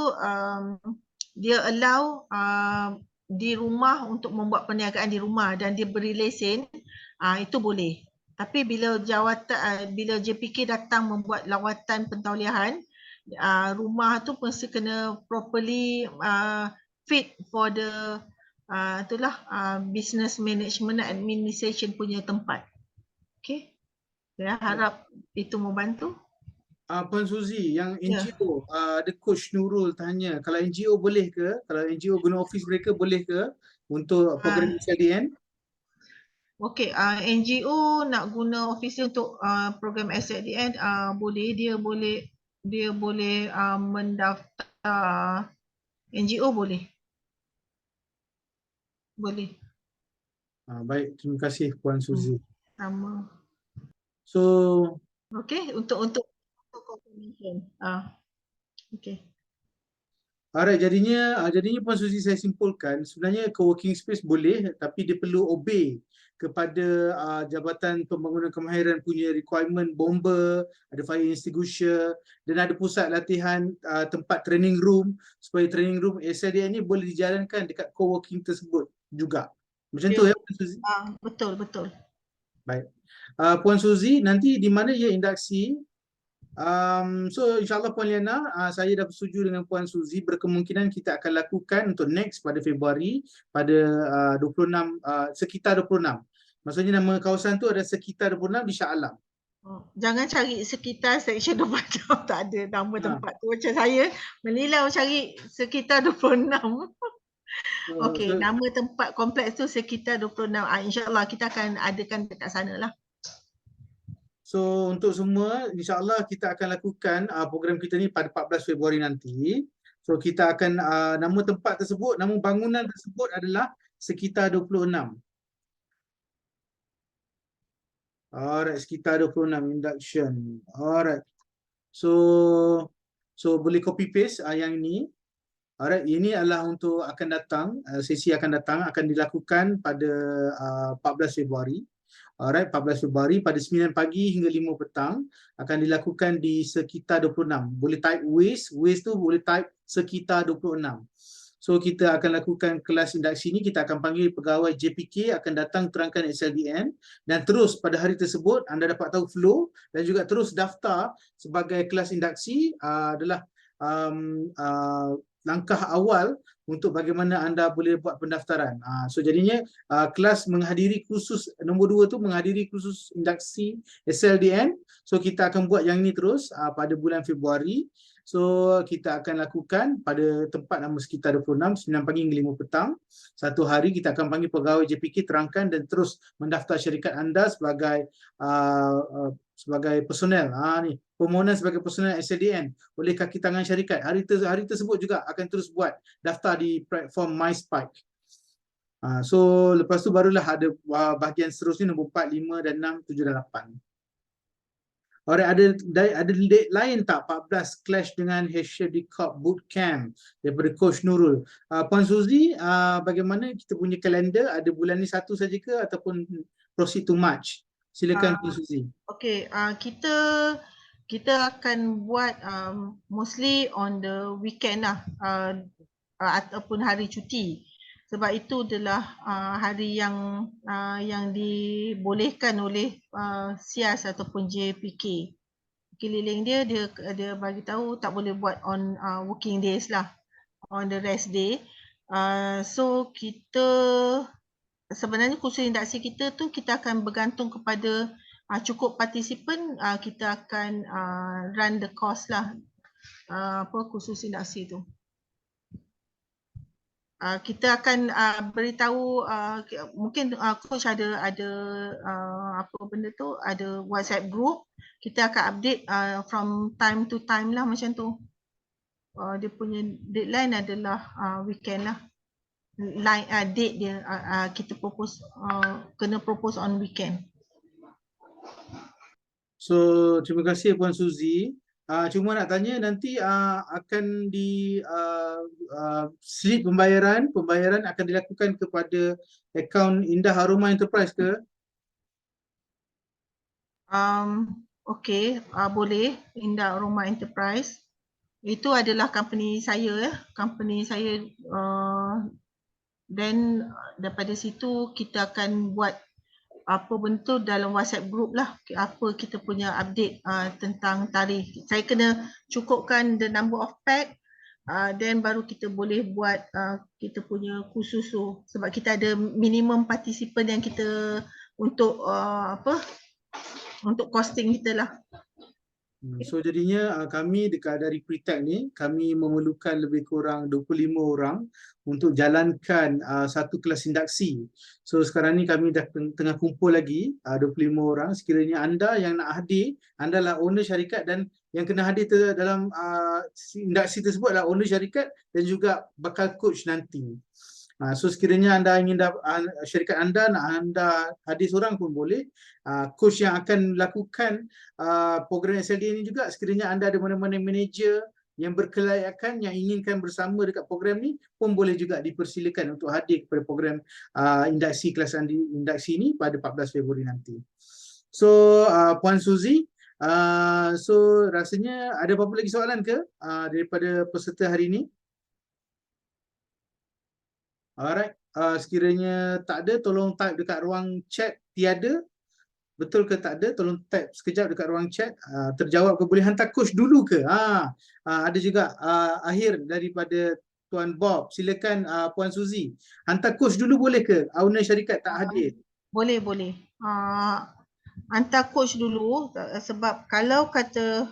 dia allow di rumah untuk membuat perniagaan di rumah dan dia beri lesen, itu boleh. Tapi bila bila JPK datang membuat lawatan pentauliahan, rumah tu mesti kena properly fit for the itulah business management and administration punya tempat. Okay. Saya harap itu membantu. Puan Suzy, yang Ya. NGO, ada Coach Nurul tanya, kalau NGO boleh ke? Kalau NGO guna office mereka boleh ke untuk program SLDN? Okey, NGO nak guna office untuk program SLDN, boleh, dia boleh mendaftar. NGO boleh. Boleh. Baik, terima kasih Puan Suzy. Sama. So, Okey, untuk confirmation. Okey. alright, jadinya Puan Suzy, saya simpulkan sebenarnya co-working space boleh, tapi dia perlu obey kepada Jabatan Pembangunan Kemahiran punya requirement bomber, ada fire extinguisher dan ada pusat latihan, tempat training room, supaya training room SLDN ni boleh dijalankan dekat co-working tersebut juga. Macam tu ya Puan Suzy? Betul. Baik. Puan Suzy, nanti di mana ya induksi? So insyaAllah Puan Liana, saya dah bersetuju dengan Puan Suzy, berkemungkinan kita akan lakukan untuk next pada Februari pada 26, sekitar 26. Maksudnya nama kawasan tu ada sekitar 26 di Shah Alam. Jangan cari sekitar section 26, tak ada nama tempat tu. Macam saya menilau cari sekitar 26. Okey, nama tempat kompleks tu sekitar 26. InsyaAllah kita akan adakan dekat sana lah. So untuk semua, insyaAllah kita akan lakukan program kita ni pada 14 Februari nanti. So kita akan, nama tempat tersebut, nama bangunan tersebut adalah sekitar 26. Alright, sekitar 26 induction. Alright. So boleh copy paste yang ini. Alright, ini adalah untuk akan datang, sesi akan datang akan dilakukan pada 14 Februari. Alright, 14 Februari pada 9 pagi hingga 5 petang akan dilakukan di sekitar 26. Boleh type waste tu boleh type sekitar 26. So kita akan lakukan kelas induksi ni, kita akan panggil pegawai JPK akan datang terangkan SLDN dan terus pada hari tersebut anda dapat tahu flow dan juga terus daftar sebagai kelas induksi adalah langkah awal untuk bagaimana anda boleh buat pendaftaran. So jadinya kelas menghadiri kursus nombor 2 tu menghadiri kursus induksi SLDN. So kita akan buat yang ni terus pada bulan Februari. So kita akan lakukan pada tempat nama sekitar 26, 9 pagi hingga 5 petang. Satu hari kita akan panggil pegawai JPK terangkan dan terus mendaftar syarikat anda sebagai personel. Ni permohonan sebagai personel SLDN oleh kaki tangan syarikat. Hari tersebut juga akan terus buat daftar di platform MySpike. So lepas tu barulah ada bahagian seterusnya nombor 4, 5 dan 6, 7 dan 8. Alright, ada date lain tak 14 clash dengan HFD Cup Bootcamp daripada Coach Nurul? Puan Suzy, bagaimana kita punya kalender? Ada bulan ni satu saja ke ataupun proceed to March? Silakan Puan Suzy. Okey, kita akan buat mostly on the weekend lah, ataupun hari cuti. Sebab itu adalah hari yang dibolehkan oleh SIAS ataupun JPK. Keliling dia bagi tahu tak boleh buat on working days lah, on the rest day. So kita sebenarnya kursus induksi kita tu kita akan bergantung kepada cukup partisipan, kita akan run the course lah, kursus induksi tu. Kita akan beritahu, mungkin coach ada apa benda tu, ada WhatsApp group, kita akan update from time to time lah macam tu. Dia punya deadline adalah weekend lah. line date dia kita propose kena propose on weekend. So terima kasih Puan Suzy. Cuma nak tanya nanti akan di slip pembayaran akan dilakukan kepada akaun Indah Aroma Enterprise ke? Okey, boleh. Indah Aroma Enterprise. Itu adalah company saya. Then daripada situ kita akan buat apa bentuk dalam WhatsApp group lah, apa kita punya update tentang tarikh. Saya kena cukupkan the number of pack, then baru kita boleh buat kita punya khusus tu, sebab kita ada minimum participant yang kita untuk untuk costing kita lah. So jadinya kami dekat dari Pretech ni, kami memerlukan lebih kurang 25 orang untuk jalankan satu kelas induksi. So sekarang ni kami dah tengah kumpul lagi 25 orang. Sekiranya anda yang nak hadir, anda lah owner syarikat dan yang kena hadir dalam induksi tersebut adalah owner syarikat dan juga bakal coach nanti. So sekiranya anda ingin syarikat anda nak anda hadir seorang pun boleh. Coach yang akan lakukan program SLD ini juga, sekiranya anda ada mana-mana manager yang berkelayakan yang inginkan bersama dekat program ni pun boleh juga dipersilakan untuk hadir kepada program induksi kelas induksi ini pada 14 Februari nanti. So Puan Suzy, so rasanya ada apa-apa lagi soalan ke daripada peserta hari ini? Alright, sekiranya tak ada, tolong type dekat ruang chat tiada. Betul ke tak ada? Tolong type sekejap dekat ruang chat. Terjawab ke? Boleh hantar coach dulu ke? Ada juga akhir daripada Tuan Bob. Silakan Puan Suzy. Hantar coach dulu boleh ke? Owner syarikat tak hadir. Boleh. Hantar coach dulu, sebab kalau kata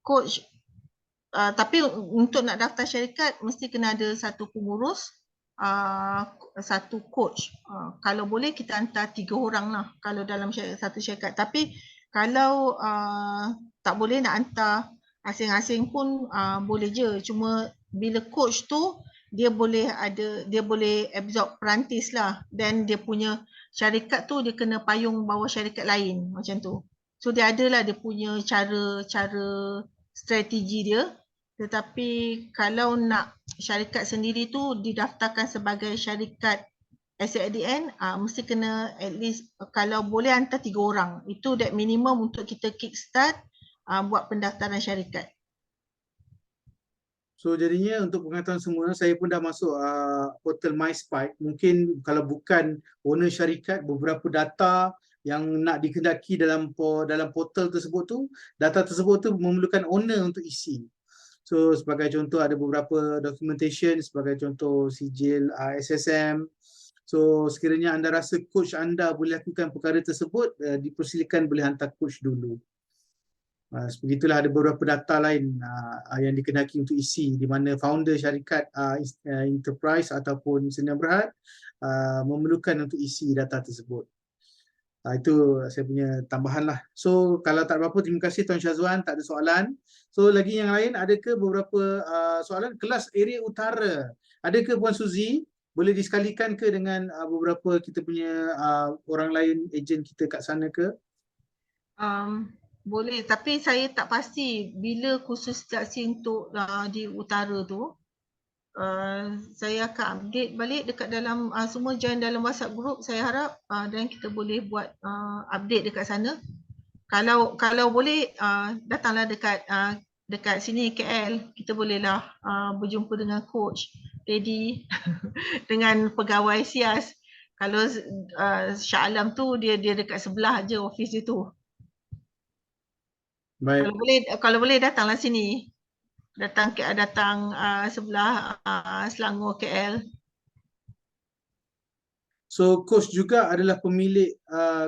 coach tapi untuk nak daftar syarikat mesti kena ada satu pengurus, satu coach. Kalau boleh kita hantar 3 orang lah kalau dalam satu syarikat. Tapi kalau tak boleh nak hantar asing-asing pun boleh je. Cuma bila coach tu dia boleh absorb perantis lah, dan dia punya syarikat tu dia kena payung bawah syarikat lain macam tu. So dia adalah dia punya cara strategi dia. Tetapi kalau nak syarikat sendiri tu didaftarkan sebagai syarikat SADN, mesti kena at least kalau boleh hantar 3 orang. Itu that minimum untuk kita kickstart buat pendaftaran syarikat. So jadinya untuk pengetahuan semua, saya pun dah masuk portal MySpike. Mungkin kalau bukan owner syarikat, beberapa data yang nak dikendaki dalam portal tersebut tu, data tersebut tu memerlukan owner untuk isi. So sebagai contoh ada beberapa documentation, sebagai contoh sijil SSM. So sekiranya anda rasa coach anda boleh lakukan perkara tersebut, dipersilakan boleh hantar coach dulu. Begitulah, ada beberapa data lain yang dikehendaki untuk isi, di mana founder syarikat enterprise ataupun Sdn Bhd memerlukan untuk isi data tersebut. Itu saya punya tambahan lah. So kalau tak apa-apa, terima kasih Tuan Syazwan, tak ada soalan. So lagi yang lain, ada ke beberapa soalan? Kelas area utara, ada ke Puan Suzy? Boleh disekalikan ke dengan beberapa kita punya orang lain, ejen kita kat sana ke? Boleh, tapi saya tak pasti bila kursus seleksi untuk di utara tu. Saya akan update balik dekat dalam semua join dalam WhatsApp group, saya harap, dan kita boleh buat update dekat sana. Kalau boleh datanglah dekat sini KL, kita bolehlah berjumpa dengan coach Teddy dengan pegawai SIAS. Kalau Shah Alam tu dia dekat sebelah je office dia tu. Baik. Kalau boleh datanglah sini. Datang sebelah Selangor KL. So coach juga adalah pemilik,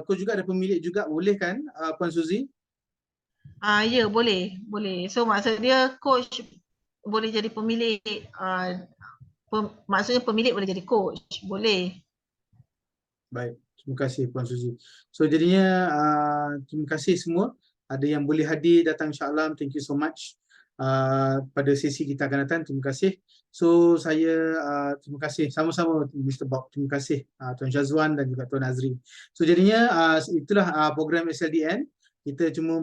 coach juga ada pemilik juga, boleh kan Puan Suzy? Ya, boleh. So maksud dia coach boleh jadi pemilik, maksudnya pemilik boleh jadi coach, boleh. Baik, terima kasih Puan Suzy. So jadinya terima kasih semua. Ada yang boleh hadir datang, insya-Allah. Thank you so much. pada sesi kita akan datang. Terima kasih. So saya terima kasih sama-sama Mr. Bob. Terima kasih Tuan Syazwan dan juga Tuan Azri. So jadinya itulah program SLDN. Kita cuma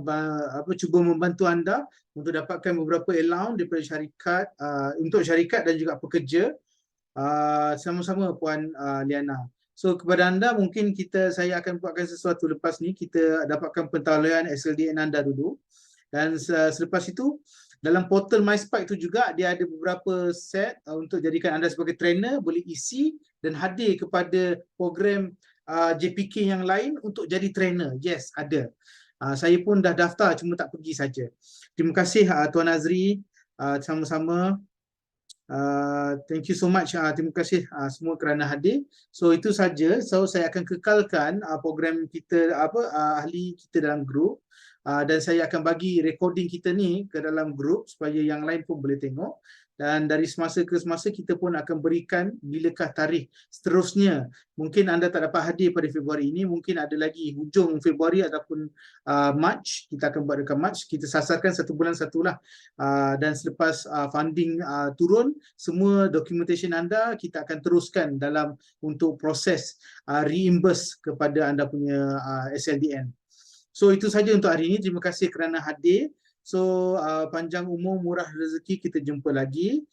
cuba membantu anda untuk dapatkan beberapa allowance daripada syarikat untuk syarikat dan juga pekerja sama-sama Puan Liana. So kepada anda mungkin saya akan buatkan sesuatu lepas ni, kita dapatkan pentaulian SLDN anda dulu, dan selepas itu dalam portal MySpark itu juga dia ada beberapa set untuk jadikan anda sebagai trainer, boleh isi dan hadir kepada program JPK yang lain untuk jadi trainer. Yes, ada. Saya pun dah daftar, cuma tak pergi saja. Terima kasih Tuan Azri, sama-sama. Thank you so much. Terima kasih semua kerana hadir. So itu saja. So saya akan kekalkan program kita ahli kita dalam grup, dan saya akan bagi recording kita ni ke dalam grup supaya yang lain pun boleh tengok. Dan dari semasa ke semasa kita pun akan berikan bilakah tarikh seterusnya. Mungkin anda tak dapat hadir pada Februari ini, mungkin ada lagi hujung Februari ataupun Mac. Kita akan buat dekat Mac. Kita sasarkan 1 bulan satulah. Dan selepas funding turun, semua documentation anda kita akan teruskan dalam untuk proses reimburse kepada anda punya SLDN. So itu saja untuk hari ini. Terima kasih kerana hadir. So panjang umur, murah rezeki, kita jumpa lagi.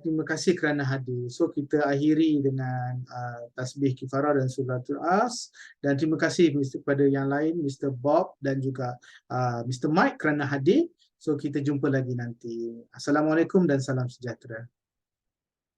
Terima kasih kerana hadir. So kita akhiri dengan tasbih kifarah dan suratul as. Dan terima kasih kepada yang lain, Mr. Bob dan juga Mr. Mike kerana hadir. So kita jumpa lagi nanti. Assalamualaikum dan salam sejahtera.